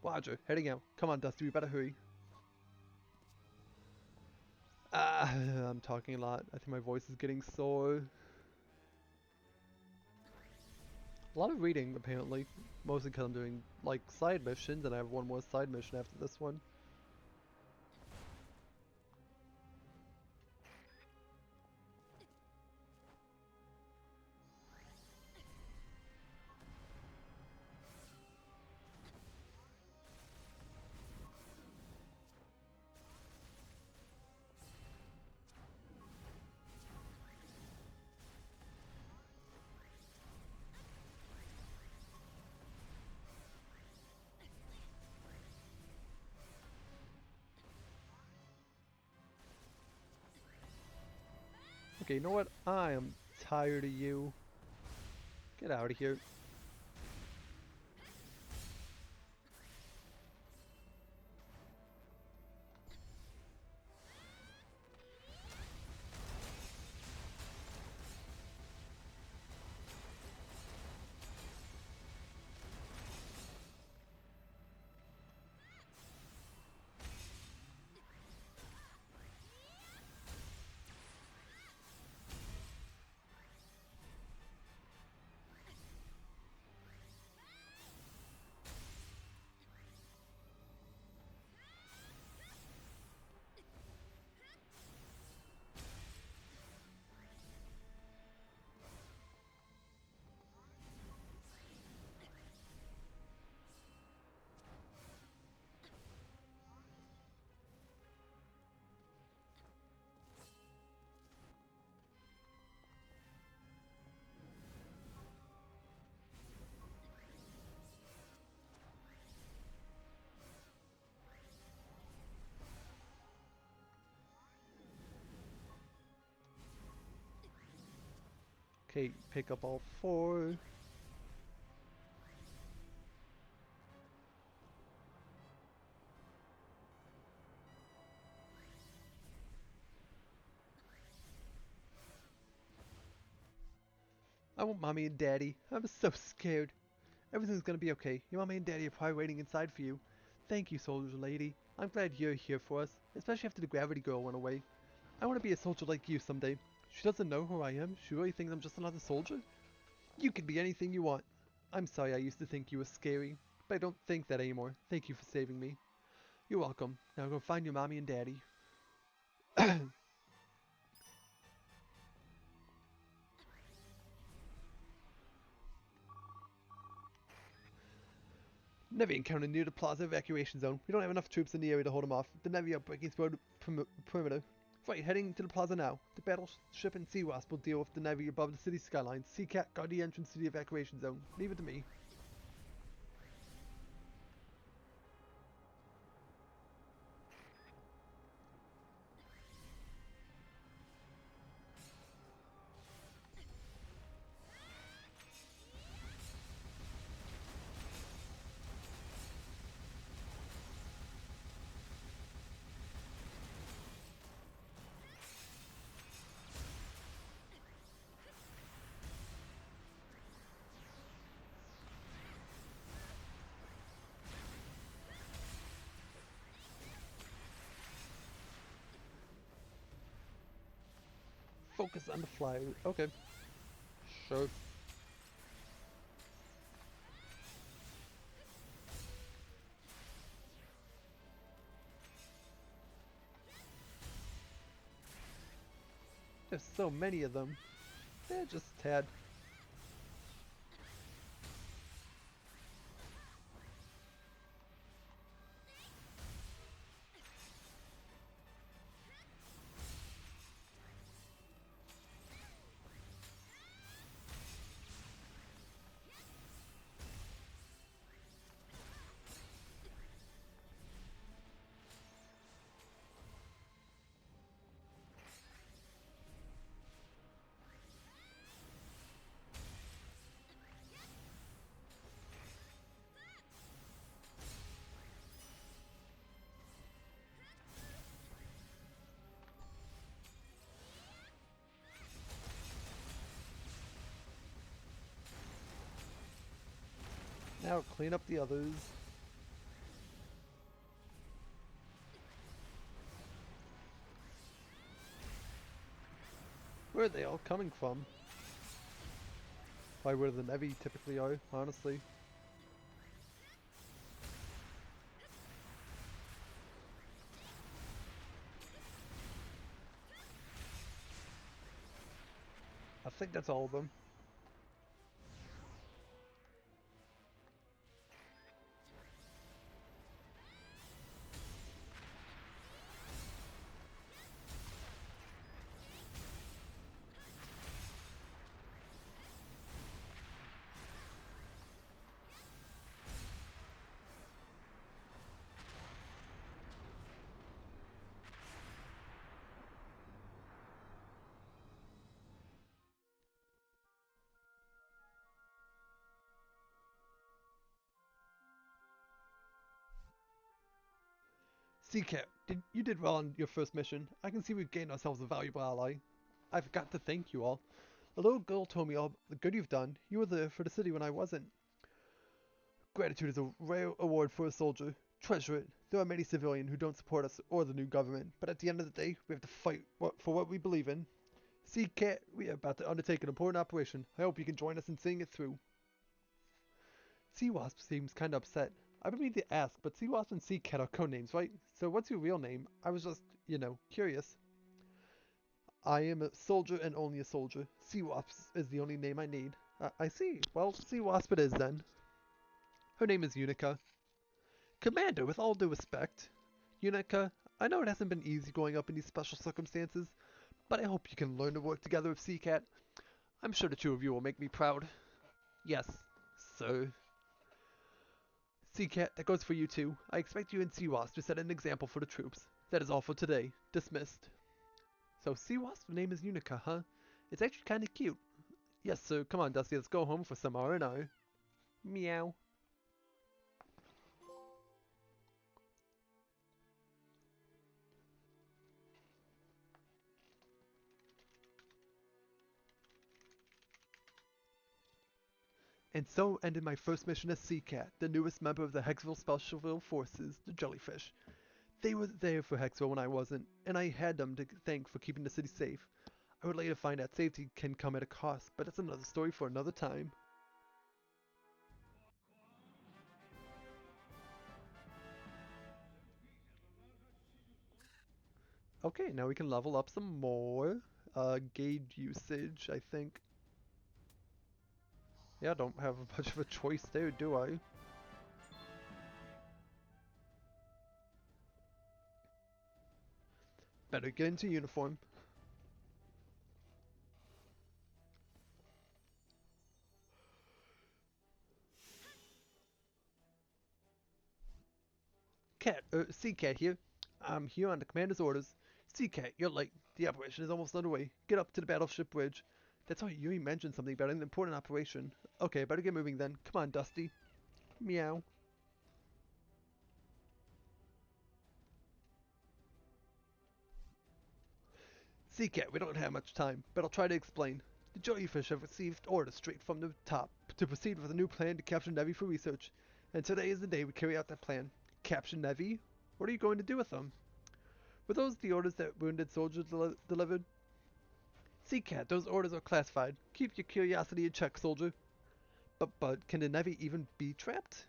S1: Roger, heading out. Come on, Dusty, we better hurry. I'm talking a lot. I think my voice is getting sore. A lot of reading, apparently. Mostly because I'm doing, like, side missions, and I have one more side mission after this one. Okay, you know what? I am tired of you. Get out of here. Okay, pick up all 4. I want mommy and daddy. I'm so scared. Everything's gonna be okay. Your mommy and daddy are probably waiting inside for you. Thank you, soldier lady. I'm glad you're here for us, especially after the gravity girl went away. I want to be a soldier like you someday. She doesn't know who I am. She really thinks I'm just another soldier. You can be anything you want. I'm sorry I used to think you were scary, but I don't think that anymore. Thank you for saving me. You're welcome. Now go find your mommy and daddy. Nevi encountered near the plaza evacuation zone. We don't have enough troops in the area to hold them off. The Nevi are breaking through the perimeter. Right, heading to the plaza now. The battleship and Sea Wasp will deal with the Nevi above the city skyline. Sea Cat, guard the entrance to the evacuation zone. Leave it to me. Focus on the flyer. Okay. Sure. There's so many of them. Eh, just a tad. Now clean up the others. Where are they all coming from? Probably where the Nevi typically are, honestly. I think that's all of them. Seacat, you did well on your first mission. I can see we've gained ourselves a valuable ally. I've got to thank you all. A little girl told me all the good you've done. You were there for the city when I wasn't. Gratitude is a rare award for a soldier. Treasure it. There are many civilians who don't support us or the new government, but at the end of the day, we have to fight for what we believe in. Sea Cat, we are about to undertake an important operation. I hope you can join us in seeing it through. Sea Wasp seems kinda upset. I've been meaning to ask, but Sea Wasp and Sea Cat are codenames, right? So what's your real name? I was just, curious. I am a soldier and only a soldier. Sea Wasp is the only name I need. I see. Well, Sea Wasp it is then. Her name is Unica. Commander, with all due respect. Unica, I know it hasn't been easy growing up in these special circumstances, but I hope you can learn to work together with Sea Cat. I'm sure the two of you will make me proud. Yes, sir. Sea Cat, that goes for you too. I expect you and Sea Wasp to set an example for the troops. That is all for today. Dismissed. So Sea Wasp's name is Unica, huh? It's actually kinda cute. Yes, sir. Come on, Dusty, let's go home for some R&R. Meow. And so ended my first mission as Sea Cat, the newest member of the Hexville Special Forces, the Jellyfish. They were there for Hexville when I wasn't, and I had them to thank for keeping the city safe. I would later find out safety can come at a cost, but that's another story for another time. Okay, now we can level up some more. Gauge usage, I think. Yeah, I don't have much of a choice there, do I? Better get into uniform. Sea Cat here. I'm here on the commander's orders. Sea Cat, you're late. The operation is almost underway. Get up to the battleship bridge. That's right, you mentioned something about an important operation. Okay, better get moving then. Come on, Dusty. Meow. Sea Cat, we don't have much time, but I'll try to explain. The jellyfish have received orders straight from the top to proceed with a new plan to capture Nevi for research. And today is the day we carry out that plan. Capture Nevi? What are you going to do with them? Were those the orders that wounded soldiers delivered? Sea Cat, those orders are classified. Keep your curiosity in check, soldier. But can the Nevi even be trapped?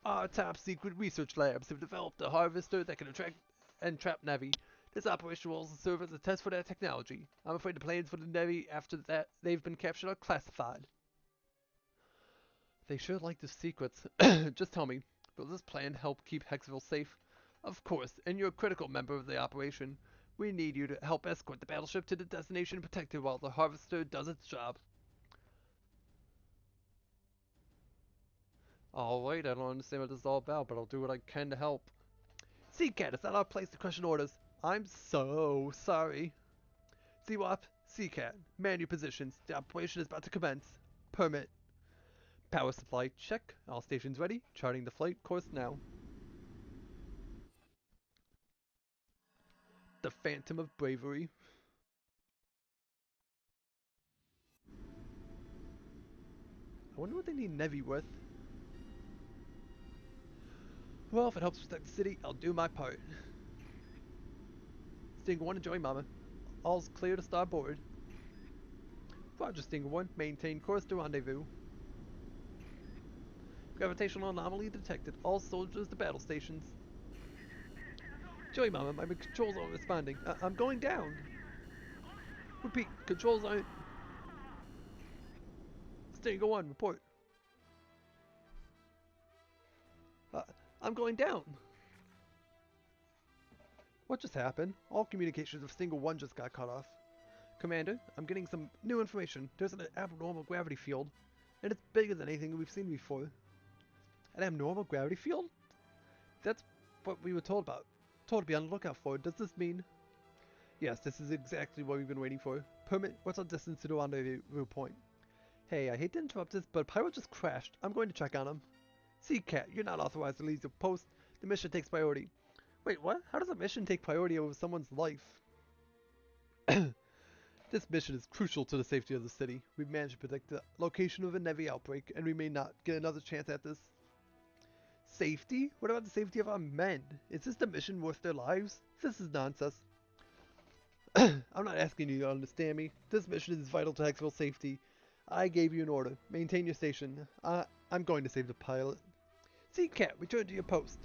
S1: Our top secret research labs have developed a harvester that can attract and trap Nevi. This operation will also serve as a test for that technology. I'm afraid the plans for the Nevi after that they've been captured are classified. They sure like the secrets. Just tell me, will this plan help keep Hexville safe? Of course, and you're a critical member of the operation. We need you to help escort the battleship to the destination and protect it while the harvester does its job. Alright, I don't understand what this is all about, but I'll do what I can to help. Sea Cat, it's not our place to question orders. I'm so sorry. Seawap, Sea Cat, man your positions. The operation is about to commence. Permit. Power supply check. All stations ready. Charting the flight course now. The Phantom of Bravery. I wonder what they need Nevi with. Well, if it helps protect the city, I'll do my part. Stinger 1 and Joey Mama. All's clear to starboard. Roger, Stinger 1. Maintain course to rendezvous. Gravitational anomaly detected. All soldiers to battle stations. Joey Mama, my controls aren't responding. I'm going down. Repeat, controls aren't... Stinger 1, report. Uh, I'm going down. What just happened? All communications with Stinger 1 just got cut off. Commander, I'm getting some new information. There's an abnormal gravity field, and it's bigger than anything we've seen before. An abnormal gravity field? That's what we were told about. Told to be on the lookout for. Does this mean... Yes, this is exactly what we've been waiting for. Permit, what's our distance to the rendezvous point? Hey, I hate to interrupt this, but a pilot just crashed. I'm going to check on him. Sea Cat, you're not authorized to leave your post. The mission takes priority. Wait, what? How does a mission take priority over someone's life? This mission is crucial to the safety of the city. We've managed to predict the location of a Nevi outbreak, and we may not get another chance at this. Safety? What about the safety of our men? Is this the mission worth their lives? This is nonsense. I'm not asking you to understand me. This mission is vital to Hexville safety. I gave you an order. Maintain your station. I'm going to save the pilot. Sea Cat, return to your post.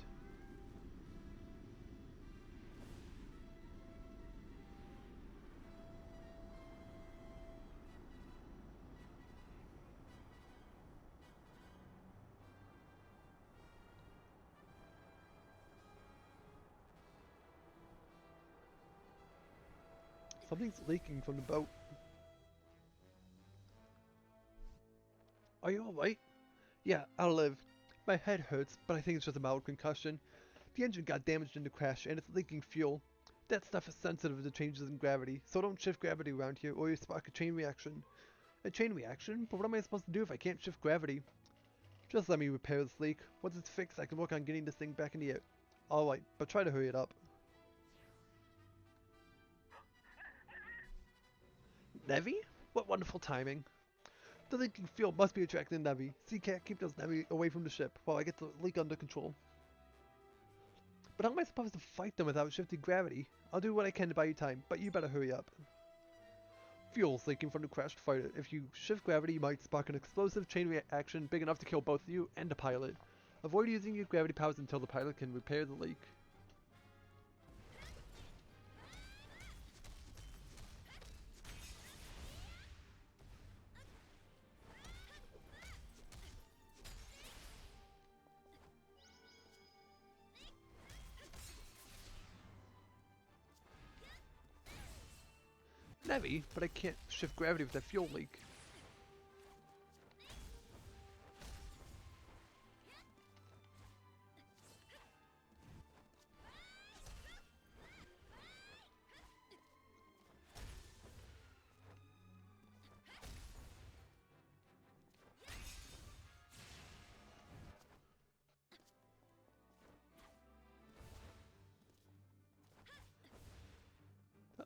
S1: Something's leaking from the boat. Are you alright? Yeah, I'll live. My head hurts, but I think it's just a mild concussion. The engine got damaged in the crash, and it's leaking fuel. That stuff is sensitive to changes in gravity, so don't shift gravity around here, or you spark a chain reaction. A chain reaction? But what am I supposed to do if I can't shift gravity? Just let me repair this leak. Once it's fixed, I can work on getting this thing back in the air. Alright, but try to hurry it up. Nevi? What wonderful timing. The leaking fuel must be attracting Nevi. Sea Cat, keep those Nevi away from the ship while I get the leak under control. But how am I supposed to fight them without shifting gravity? I'll do what I can to buy you time, but you better hurry up. Fuel's leaking from the crashed fighter. If you shift gravity, you might spark an explosive chain reaction big enough to kill both you and the pilot. Avoid using your gravity powers until the pilot can repair the leak. Nevi, but I can't shift gravity with that fuel leak.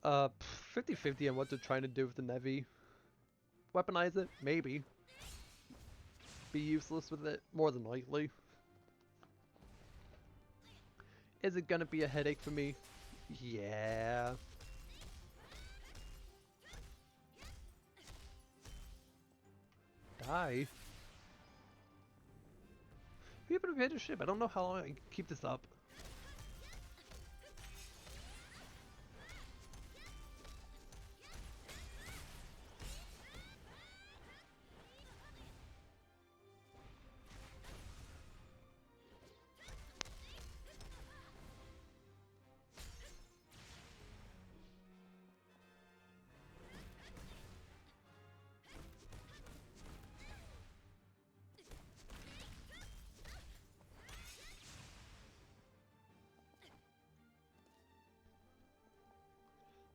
S1: Uh, 50-50 on what they're trying to do with the Nevi. Weaponize it? Maybe. Be useless with it? More than likely. Is it gonna be a headache for me? Yeah. Die? We haven't repaired the ship. I don't know how long I can keep this up.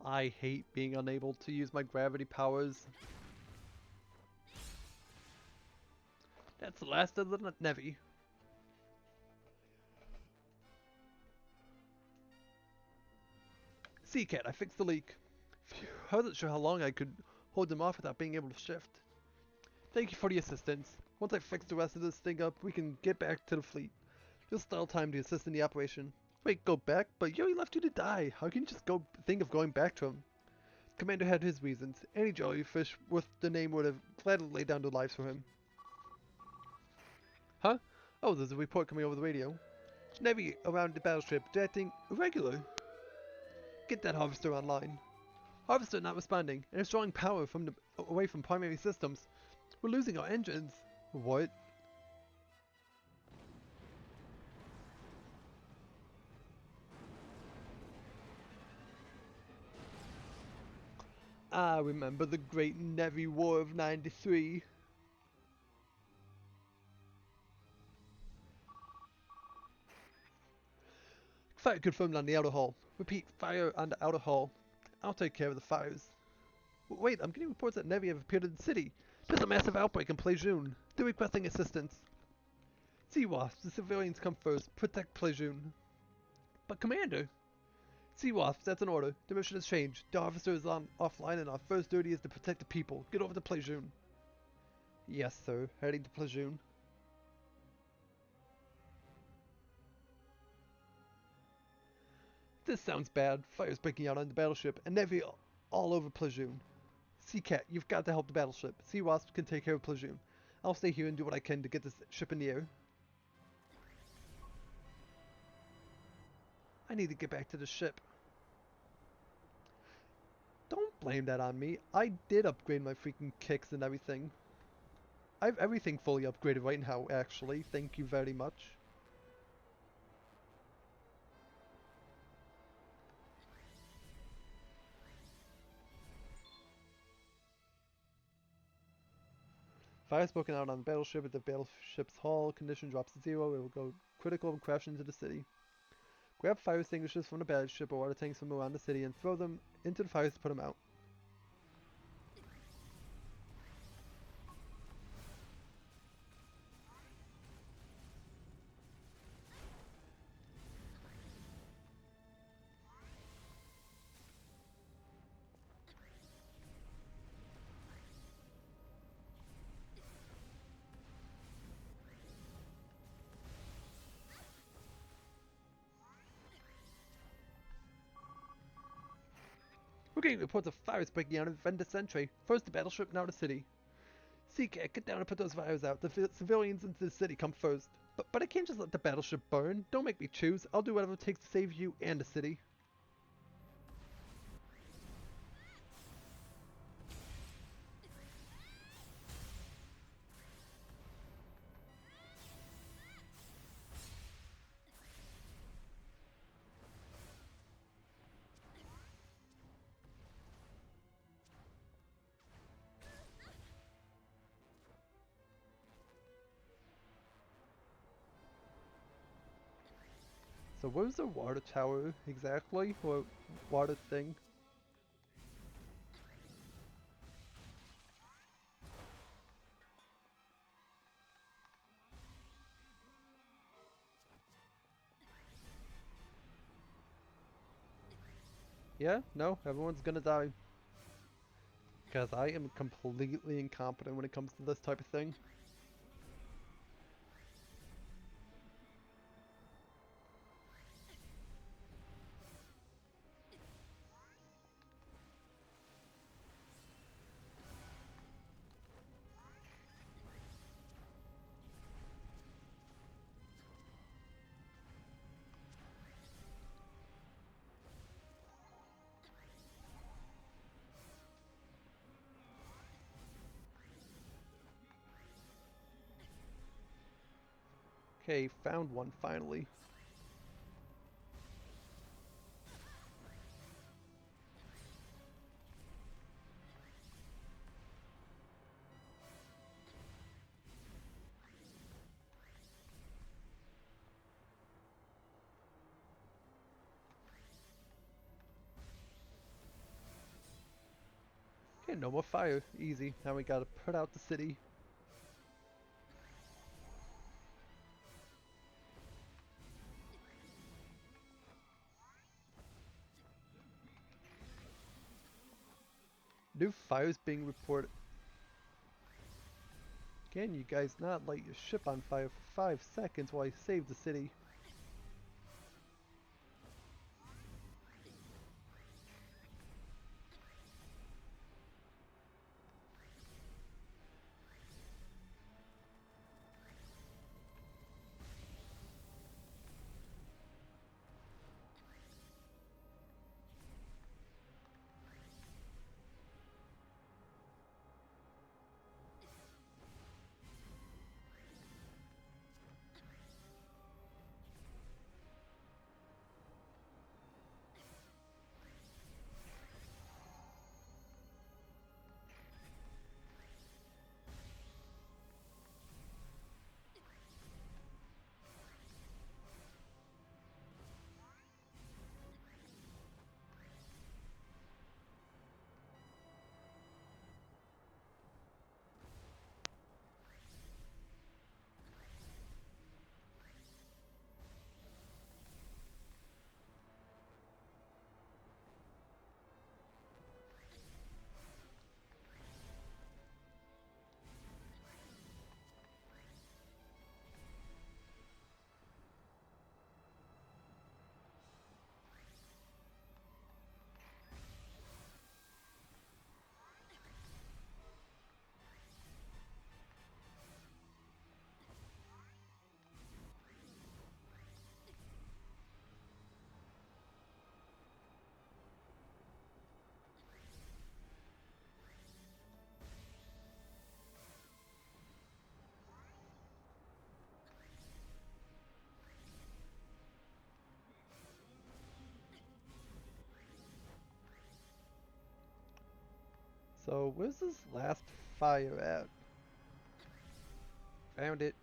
S1: I hate being unable to use my gravity powers. That's the last of the Nevi. Sea Cat, I fixed the leak. Phew, I wasn't sure how long I could hold them off without being able to shift. Thank you for the assistance. Once I fix the rest of this thing up, we can get back to the fleet. You'll still have time to assist in the operation. Wait, go back? But Yuri left you to die. How can you just go think of going back to him? Commander had his reasons. Any jellyfish with the name would have gladly laid down their lives for him. Huh? Oh, there's a report coming over the radio. Navy around the battleship, they're acting irregular. Get that harvester online. Harvester not responding, and it's drawing power from away from primary systems. We're losing our engines. What? I remember the Great Navy War of '93. Fire confirmed on the outer hull. Repeat, fire on the outer hull. I'll take care of the fires. Wait, I'm getting reports that Navy have appeared in the city. There's a massive outbreak in Plejun. They're requesting assistance. Sea Wasp, the civilians come first. Protect Plejun. But Commander! Sea Wasp, that's an order. The mission has changed. The officer is offline and our first duty is to protect the people. Get over to Plejun. Yes, sir. Heading to Plejun. This sounds bad. Fire's breaking out on the battleship and Navy all over Plejun. Sea Cat, you've got to help the battleship. Sea Wasp can take care of Plejun. I'll stay here and do what I can to get this ship in the air. I need to get back to the ship. Don't blame that on me. I did upgrade my freaking kicks and everything. I have everything fully upgraded right now, actually. Thank you very much. Fire's broken out on the battleship. If the battleship's hull condition drops to 0, it will go critical and crash into the city. Grab fire extinguishers from the battleship or water tanks from around the city and throw them into the fires to put them out. We're getting reports of fires breaking out in Venda Centre. First the battleship, now the city. Seacat, get down and put those fires out. The civilians into the city come first. But I can't just let the battleship burn. Don't make me choose. I'll do whatever it takes to save you and the city. So where's the water tower exactly? Or water thing? Yeah? No? Everyone's gonna die. Because I am completely incompetent when it comes to this type of thing. Okay, found one finally. Okay, no more fire. Easy. Now we gotta put out the city. New fires being reported. Can you guys not light your ship on fire for 5 seconds while I save the city? So, where's this last fire at? Found it.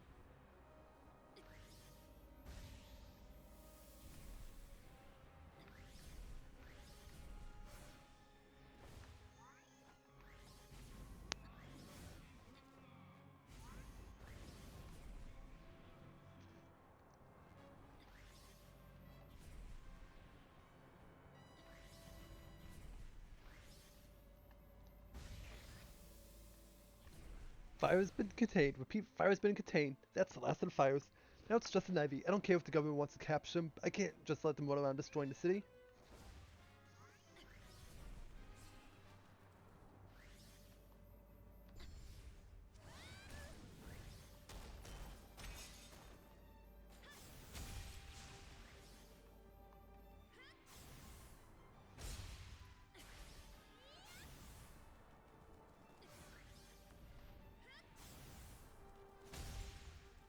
S1: Fire has been contained. Repeat, fire has been contained. That's the last of the fires. Now it's just an ivy. I don't care if the government wants to capture them. I can't just let them run around destroying the city.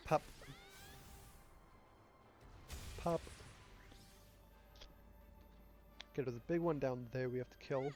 S1: Pop. Pop. Okay, there's a big one down there we have to kill.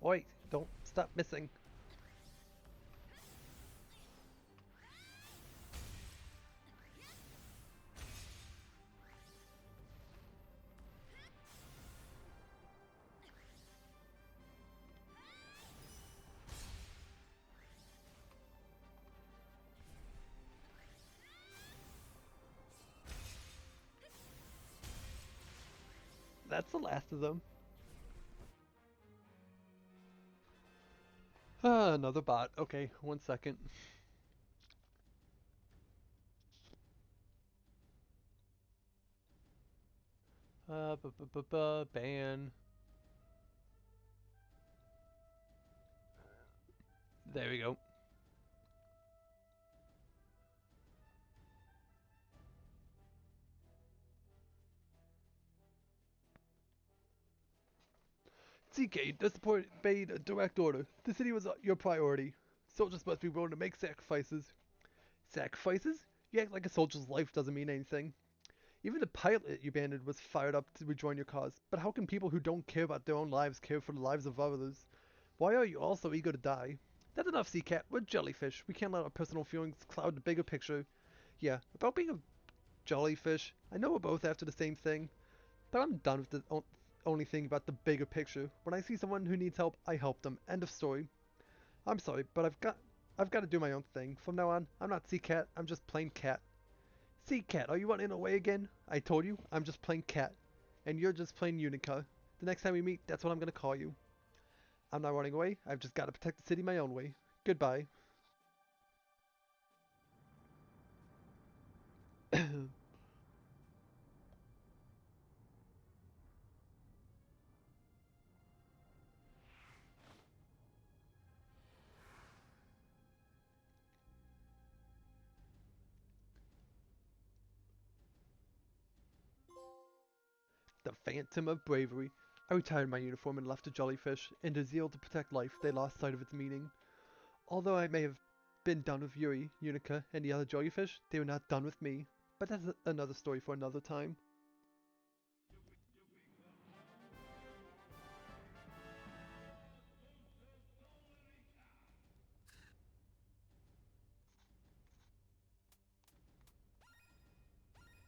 S1: Oi, don't stop missing. That's the last of them. Ah, another bot. Okay, 1 second. Ban. There we go. CK, disobeyed a direct order. The city was your priority. Soldiers must be willing to make sacrifices. Sacrifices? You act like a soldier's life doesn't mean anything. Even the pilot you abandoned was fired up to rejoin your cause. But how can people who don't care about their own lives care for the lives of others? Why are you all so eager to die? That's enough, Sea Cat. We're jellyfish. We can't let our personal feelings cloud the bigger picture. Yeah, about being a jellyfish, I know we're both after the same thing, but I'm done with the only thing about the bigger picture. When I see someone who needs help, I help them. End of story. I'm sorry, but I've got to do my own thing. From now on, I'm not Sea Cat. I'm just plain Cat. Sea Cat, are you running away again? I told you, I'm just plain Cat, and you're just plain Unica. The next time we meet, that's what I'm gonna call you. I'm not running away. I've just got to protect the city my own way. Goodbye. The Phantom of Bravery. I retired my uniform and left the jellyfish. In their zeal to protect life, they lost sight of its meaning. Although I may have been done with Yuri, Unica, and the other jellyfish, they were not done with me. But that's another story for another time.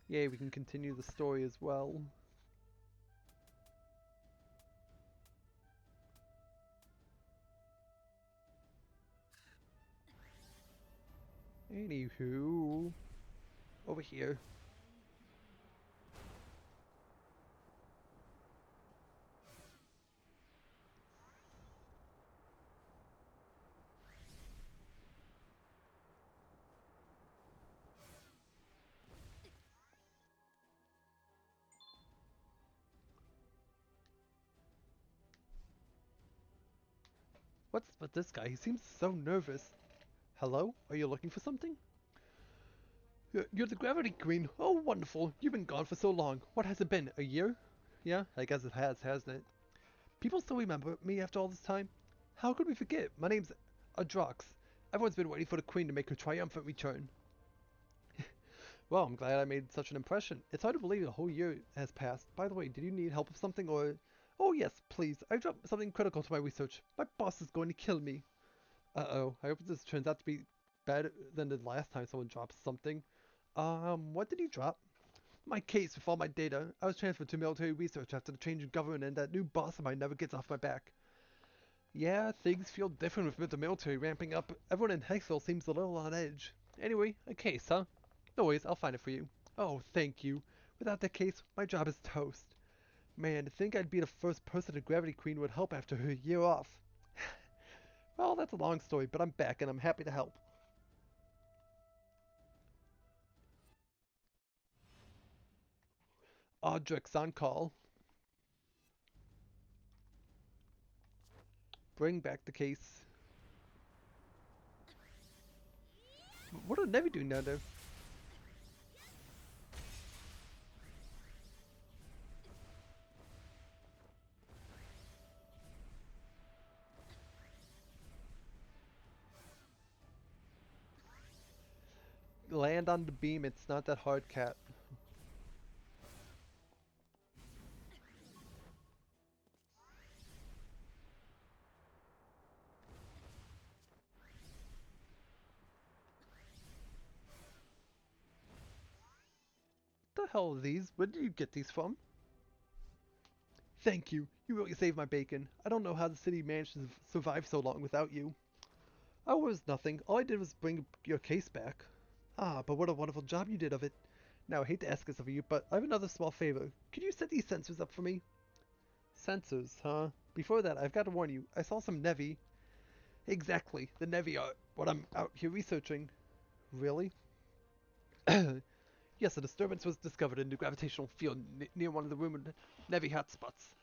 S1: Yay, we can continue the story as well. Anywho, over here. What's with this guy? He seems so nervous. Hello? Are you looking for something? You're the Gravity Queen. Oh, wonderful. You've been gone for so long. What has it been? A year? Yeah, I guess it has, hasn't it? People still remember me after all this time? How could we forget? My name's Adrox. Everyone's been waiting for the Queen to make her triumphant return. Well, I'm glad I made such an impression. It's hard to believe a whole year has passed. By the way, did you need help with something or... Oh yes, please. I dropped something critical to my research. My boss is going to kill me. Uh-oh. I hope this turns out to be better than the last time someone dropped something. What did you drop? My case with all my data. I was transferred to military research after the change in government and that new boss of mine never gets off my back. Yeah, things feel different with the military ramping up. Everyone in Hexville seems a little on edge. Anyway, a case, huh? No worries, I'll find it for you. Oh, thank you. Without that case, my job is toast. Man, to think I'd be the first person a Gravity Queen would help after her year off. Well, that's a long story, but I'm back and I'm happy to help. Audric's on call. Bring back the case. What are Nevi doing down there? Land on the beam, it's not that hard, cat. What the hell are these? Where did you get these from? Thank you. You really saved my bacon. I don't know how the city managed to survive so long without you. Oh, it was nothing. All I did was bring your case back. Ah, but what a wonderful job you did of it. Now, I hate to ask this of you, but I have another small favor. Could you set these sensors up for me? Sensors, huh? Before that, I've got to warn you. I saw some Nevi. Exactly. The Nevi are what I'm out here researching. Really? Yes, a disturbance was discovered in the gravitational field near one of the rumored Nevi hotspots.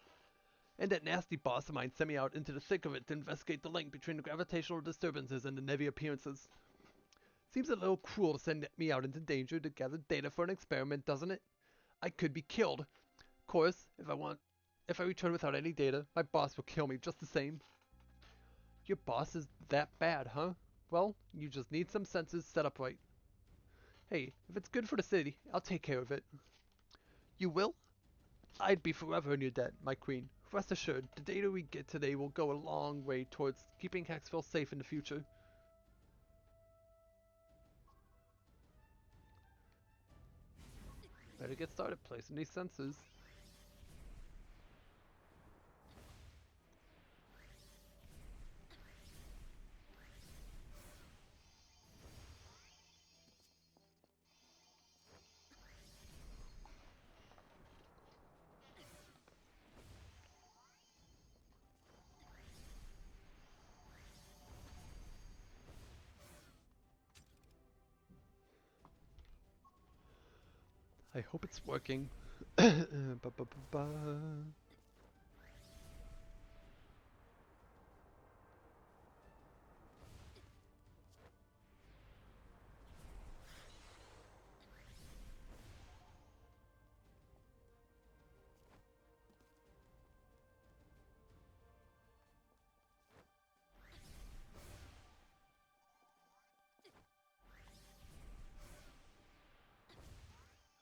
S1: And that nasty boss of mine sent me out into the thick of it to investigate the link between the gravitational disturbances and the Nevi appearances. Seems a little cruel to send me out into danger to gather data for an experiment, doesn't it? I could be killed. Of course, if I return without any data, my boss will kill me just the same. Your boss is that bad, huh? Well, you just need some sensors set up right. Hey, if it's good for the city, I'll take care of it. You will? I'd be forever in your debt, my queen. Rest assured, the data we get today will go a long way towards keeping Hexville safe in the future. Better get started placing these sensors. I hope it's working. Ba, ba, ba, ba.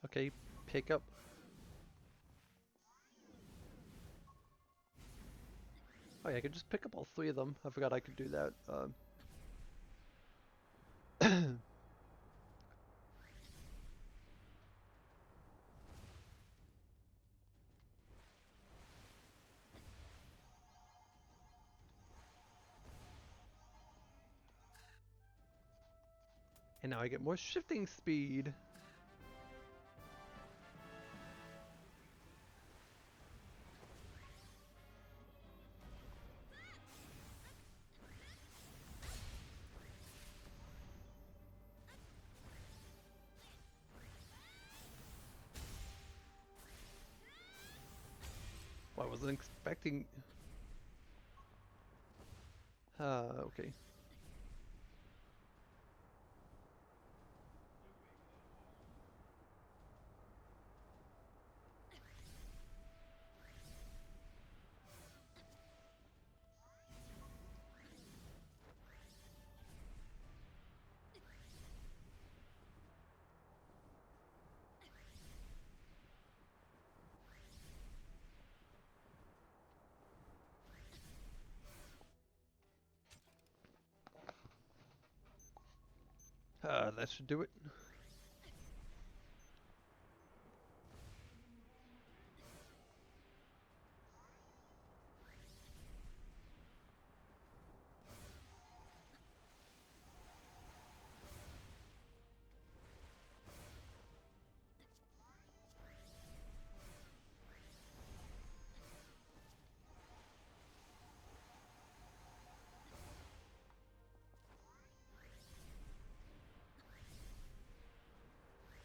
S1: Okay, pick up. Oh yeah, I could just pick up all three of them. I forgot I could do that. And now I get more shifting speed. Well, I wasn't expecting... Okay. That should do it.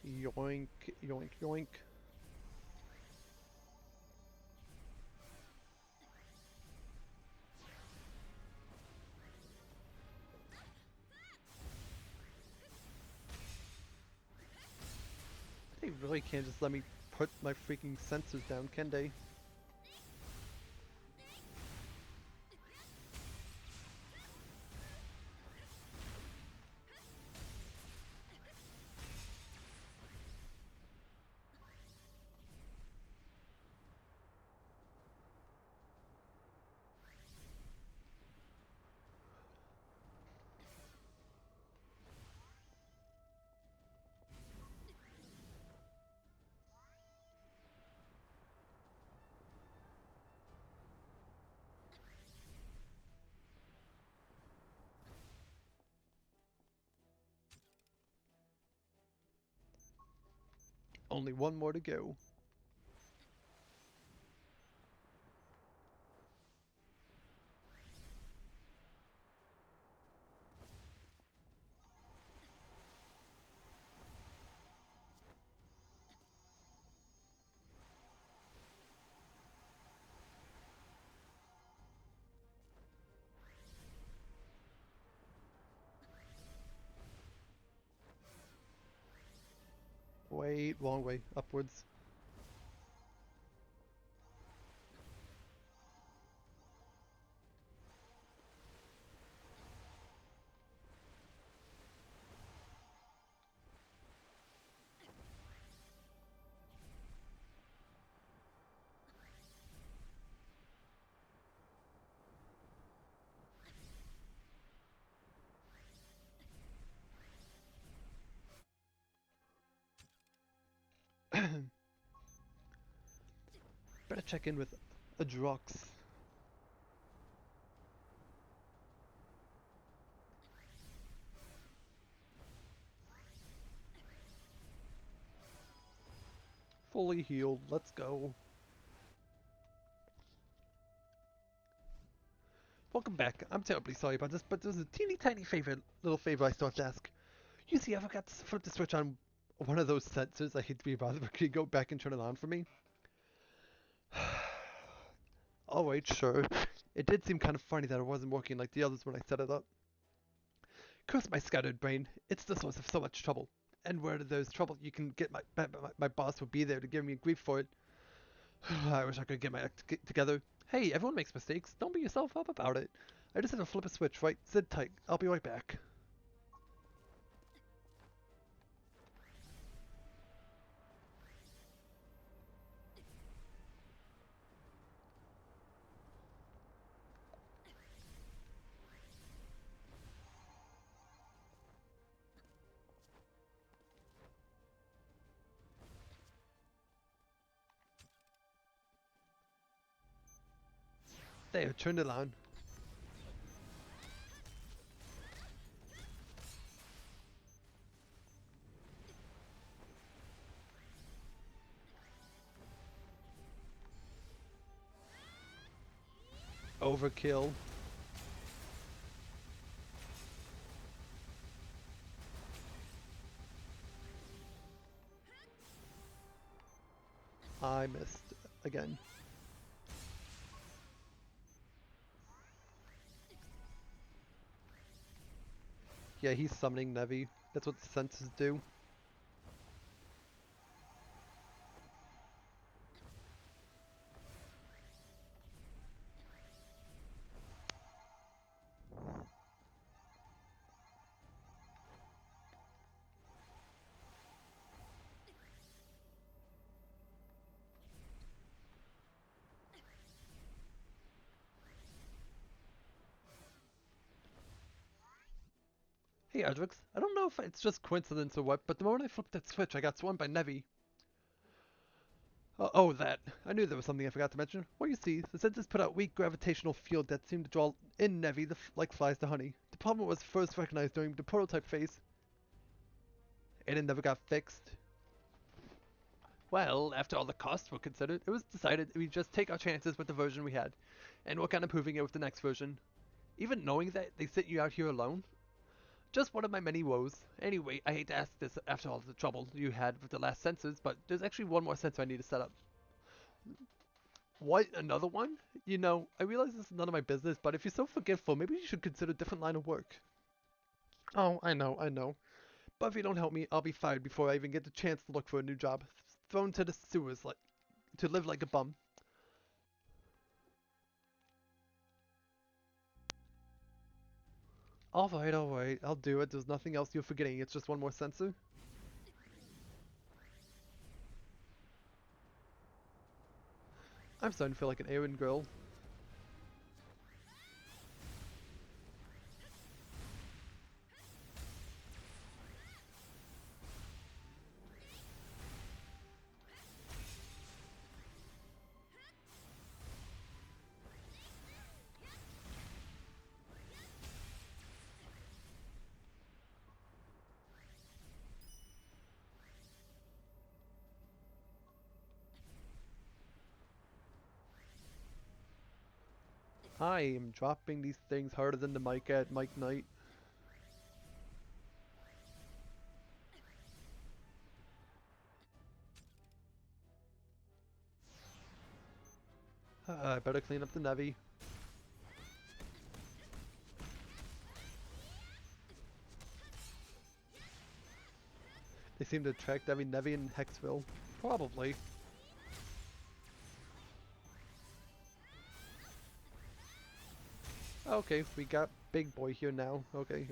S1: Yoink, yoink, yoink. They really can't just let me put my freaking sensors down, can they? Only one more to go. Wait, wrong way, upwards. Better check in with a Drox. Fully healed, let's go. Welcome back. I'm terribly sorry about this, but there's a teeny tiny little favor I still have to ask. You see, I forgot to flip the switch on one of those sensors. I hate to be bothered, but could you go back and turn it on for me? Alright, sure. It did seem kind of funny that it wasn't working like the others when I set it up. Curse my scattered brain. It's the source of so much trouble. And where there's trouble, you can get my boss will be there to give me grief for it. I wish I could get my act together. Hey, everyone makes mistakes. Don't beat yourself up about it. I just had to flip a switch, right? Sit tight. I'll be right back. There, turn it on. Overkill. I missed again. Yeah, he's summoning Nevi. That's what the senses do. Hey, Ardrix, I don't know if it's just coincidence or what, but the moment I flipped that switch, I got swarmed by Nevi. Oh, that. I knew there was something I forgot to mention. Well, you see, the sensors put out weak gravitational field that seemed to draw in Nevi like flies to honey. The problem was first recognized during the prototype phase, and it never got fixed. Well, after all the costs were considered, it was decided we'd just take our chances with the version we had, and work on improving it with the next version. Even knowing that they sent you out here alone? Just one of my many woes. Anyway, I hate to ask this after all the trouble you had with the last sensors, but there's actually one more sensor I need to set up. What? Another one? You know, I realize this is none of my business, but if you're so forgetful, maybe you should consider a different line of work. Oh, I know. But if you don't help me, I'll be fired before I even get the chance to look for a new job. Thrown to the sewers like to live like a bum. Alright, I'll do it. There's nothing else you're forgetting. It's just one more sensor. I'm starting to feel like an errand girl. I am dropping these things harder than the mic at Mike Knight. I better clean up the Nevi. They seem to attract every Nevi in Hexville. Probably. Okay, we got Big Boy here now. Okay,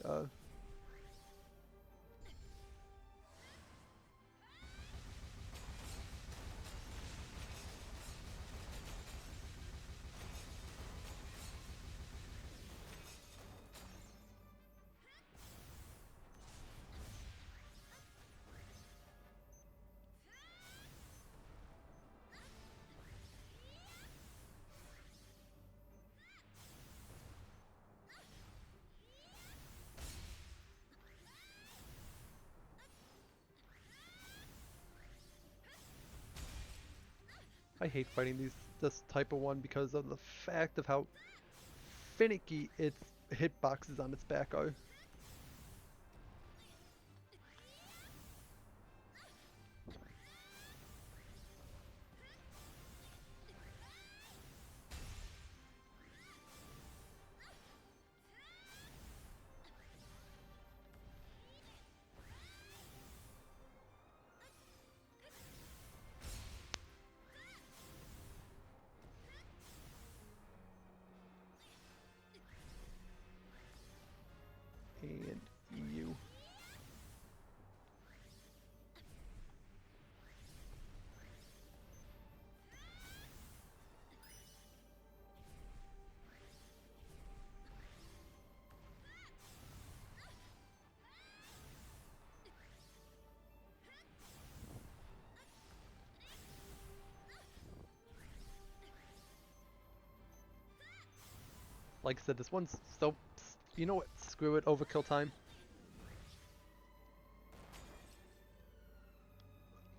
S1: I hate fighting this type of one because of the fact of how finicky its hitboxes on its back are. And you. Like I said, this one's so... You know what? Screw it. Overkill time.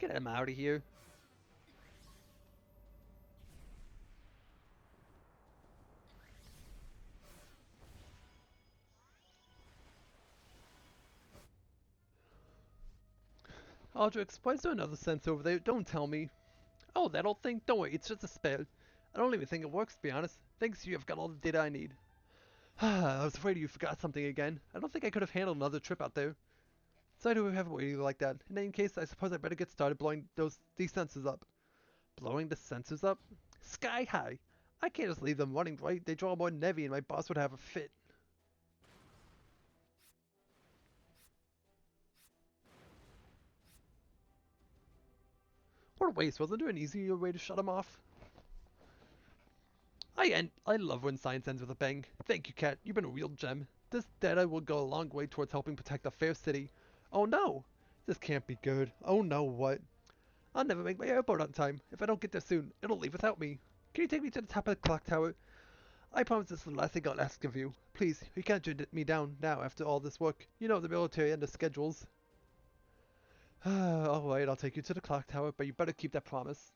S1: Get him out of here. Aldrich, why is there another sensor over there? Don't tell me. Oh, that old thing? Don't worry, it's just a spell. I don't even think it works, to be honest. Thanks to you, I've got all the data I need. I was afraid you forgot something again. I don't think I could have handled another trip out there. Sorry to have waited like that. In any case, I suppose I better get started blowing these sensors up. Blowing the sensors up? Sky high! I can't just leave them running, right? They draw more than heavy and my boss would have a fit. What a waste. Wasn't there an easier way to shut them off? I love when science ends with a bang. Thank you, Cat. You've been a real gem. This data will go a long way towards helping protect the fair city. Oh no! This can't be good. Oh no, what? I'll never make my airport on time. If I don't get there soon, it'll leave without me. Can you take me to the top of the clock tower? I promise this is the last thing I'll ask of you. Please, you can't turn me down now after all this work. You know the military and the schedules. Alright, I'll take you to the clock tower, but you better keep that promise.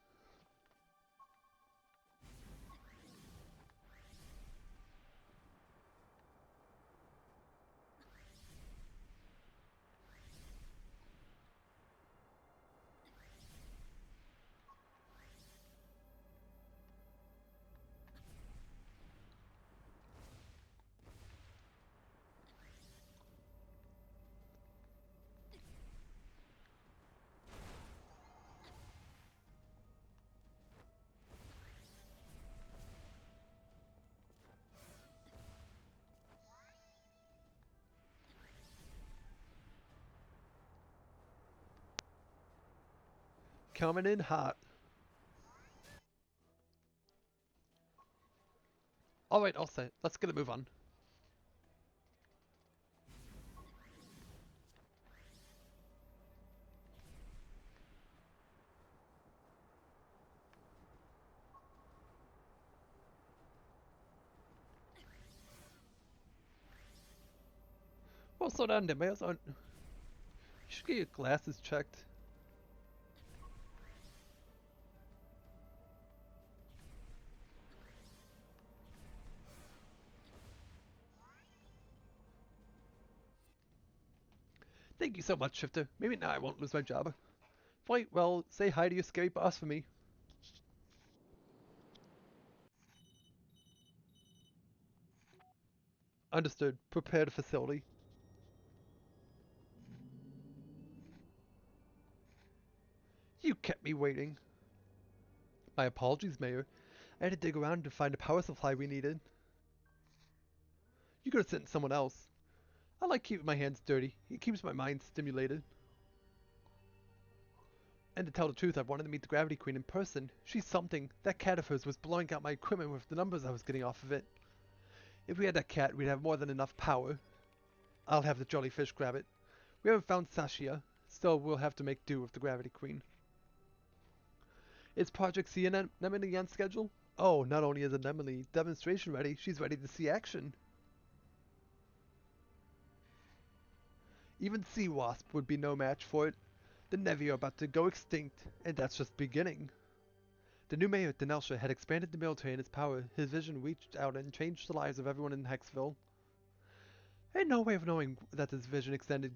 S1: Coming in hot. Alright, all set. Let's get a move on. Well, slow down there, man. You should get your glasses checked. Thank you so much, Shifter. Maybe now I won't lose my job. Right, well, say hi to your scary boss for me. Understood. Prepare the facility. You kept me waiting. My apologies, Mayor. I had to dig around to find the power supply we needed. You could have sent someone else. I like keeping my hands dirty. It keeps my mind stimulated. And to tell the truth, I wanted to meet the Gravity Queen in person. She's something. That cat of hers was blowing out my equipment with the numbers I was getting off of it. If we had that cat, we'd have more than enough power. I'll have the jellyfish grab it. We haven't found Sashia, so we'll have to make do with the Gravity Queen. Is Project C Anemone on schedule? Oh, not only is Anemone demonstration ready, she's ready to see action. Even Sea Wasp would be no match for it. The Nevi are about to go extinct, and that's just beginning. The new mayor, Denelsha, had expanded the military and its power. His vision reached out and changed the lives of everyone in Hexville. I had no way of knowing that this vision extended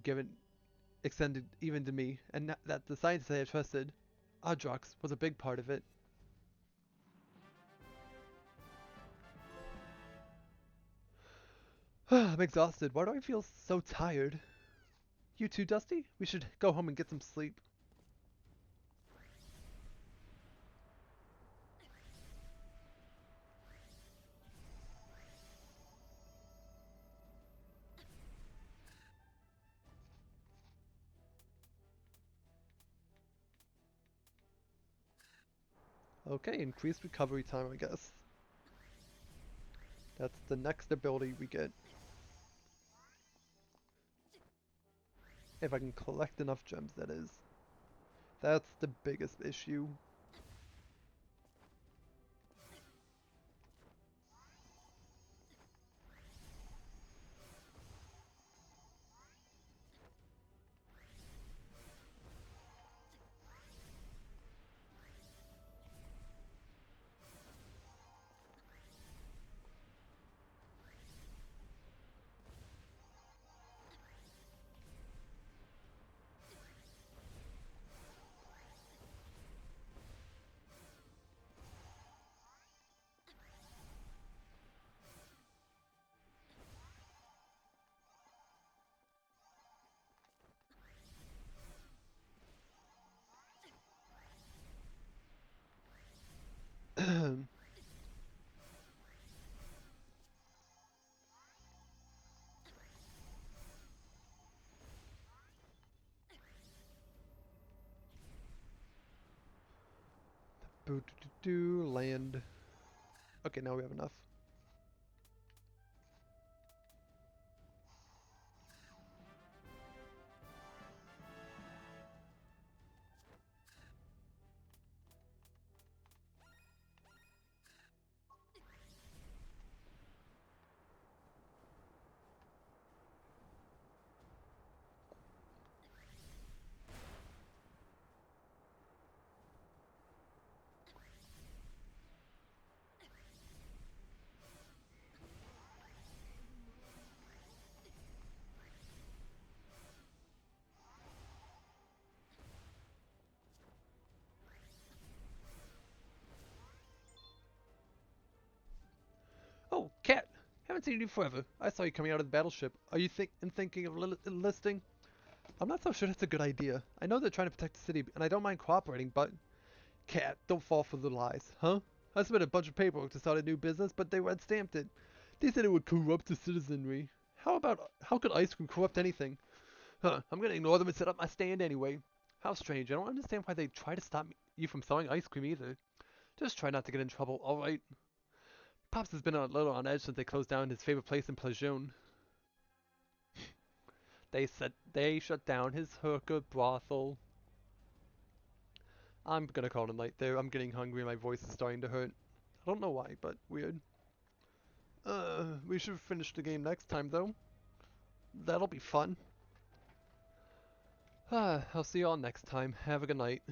S1: even to me, and that the scientists I had trusted, Adrox, was a big part of it. I'm exhausted. Why do I feel so tired? You too, Dusty? We should go home and get some sleep. Okay, increased recovery time, I guess. That's the next ability we get. If I can collect enough gems, that is. That's the biggest issue. Boo doo doo doo, land. Okay, now we have enough. Oh, Cat! Haven't seen you forever. I saw you coming out of the battleship. Are you thinking of enlisting? I'm not so sure that's a good idea. I know they're trying to protect the city, and I don't mind cooperating, but... Cat, don't fall for the lies, huh? I submitted a bunch of paperwork to start a new business, but they red stamped it. They said it would corrupt the citizenry. How could ice cream corrupt anything? Huh, I'm gonna ignore them and set up my stand anyway. How strange, I don't understand why they try to stop you from selling ice cream either. Just try not to get in trouble, alright? Pops has been a little on edge since they closed down his favorite place in Plajon. They shut down his hooker brothel. I'm gonna call it a night there. I'm getting hungry and my voice is starting to hurt. I don't know why, but weird. We should finish the game next time though. That'll be fun. I'll see you all next time. Have a good night.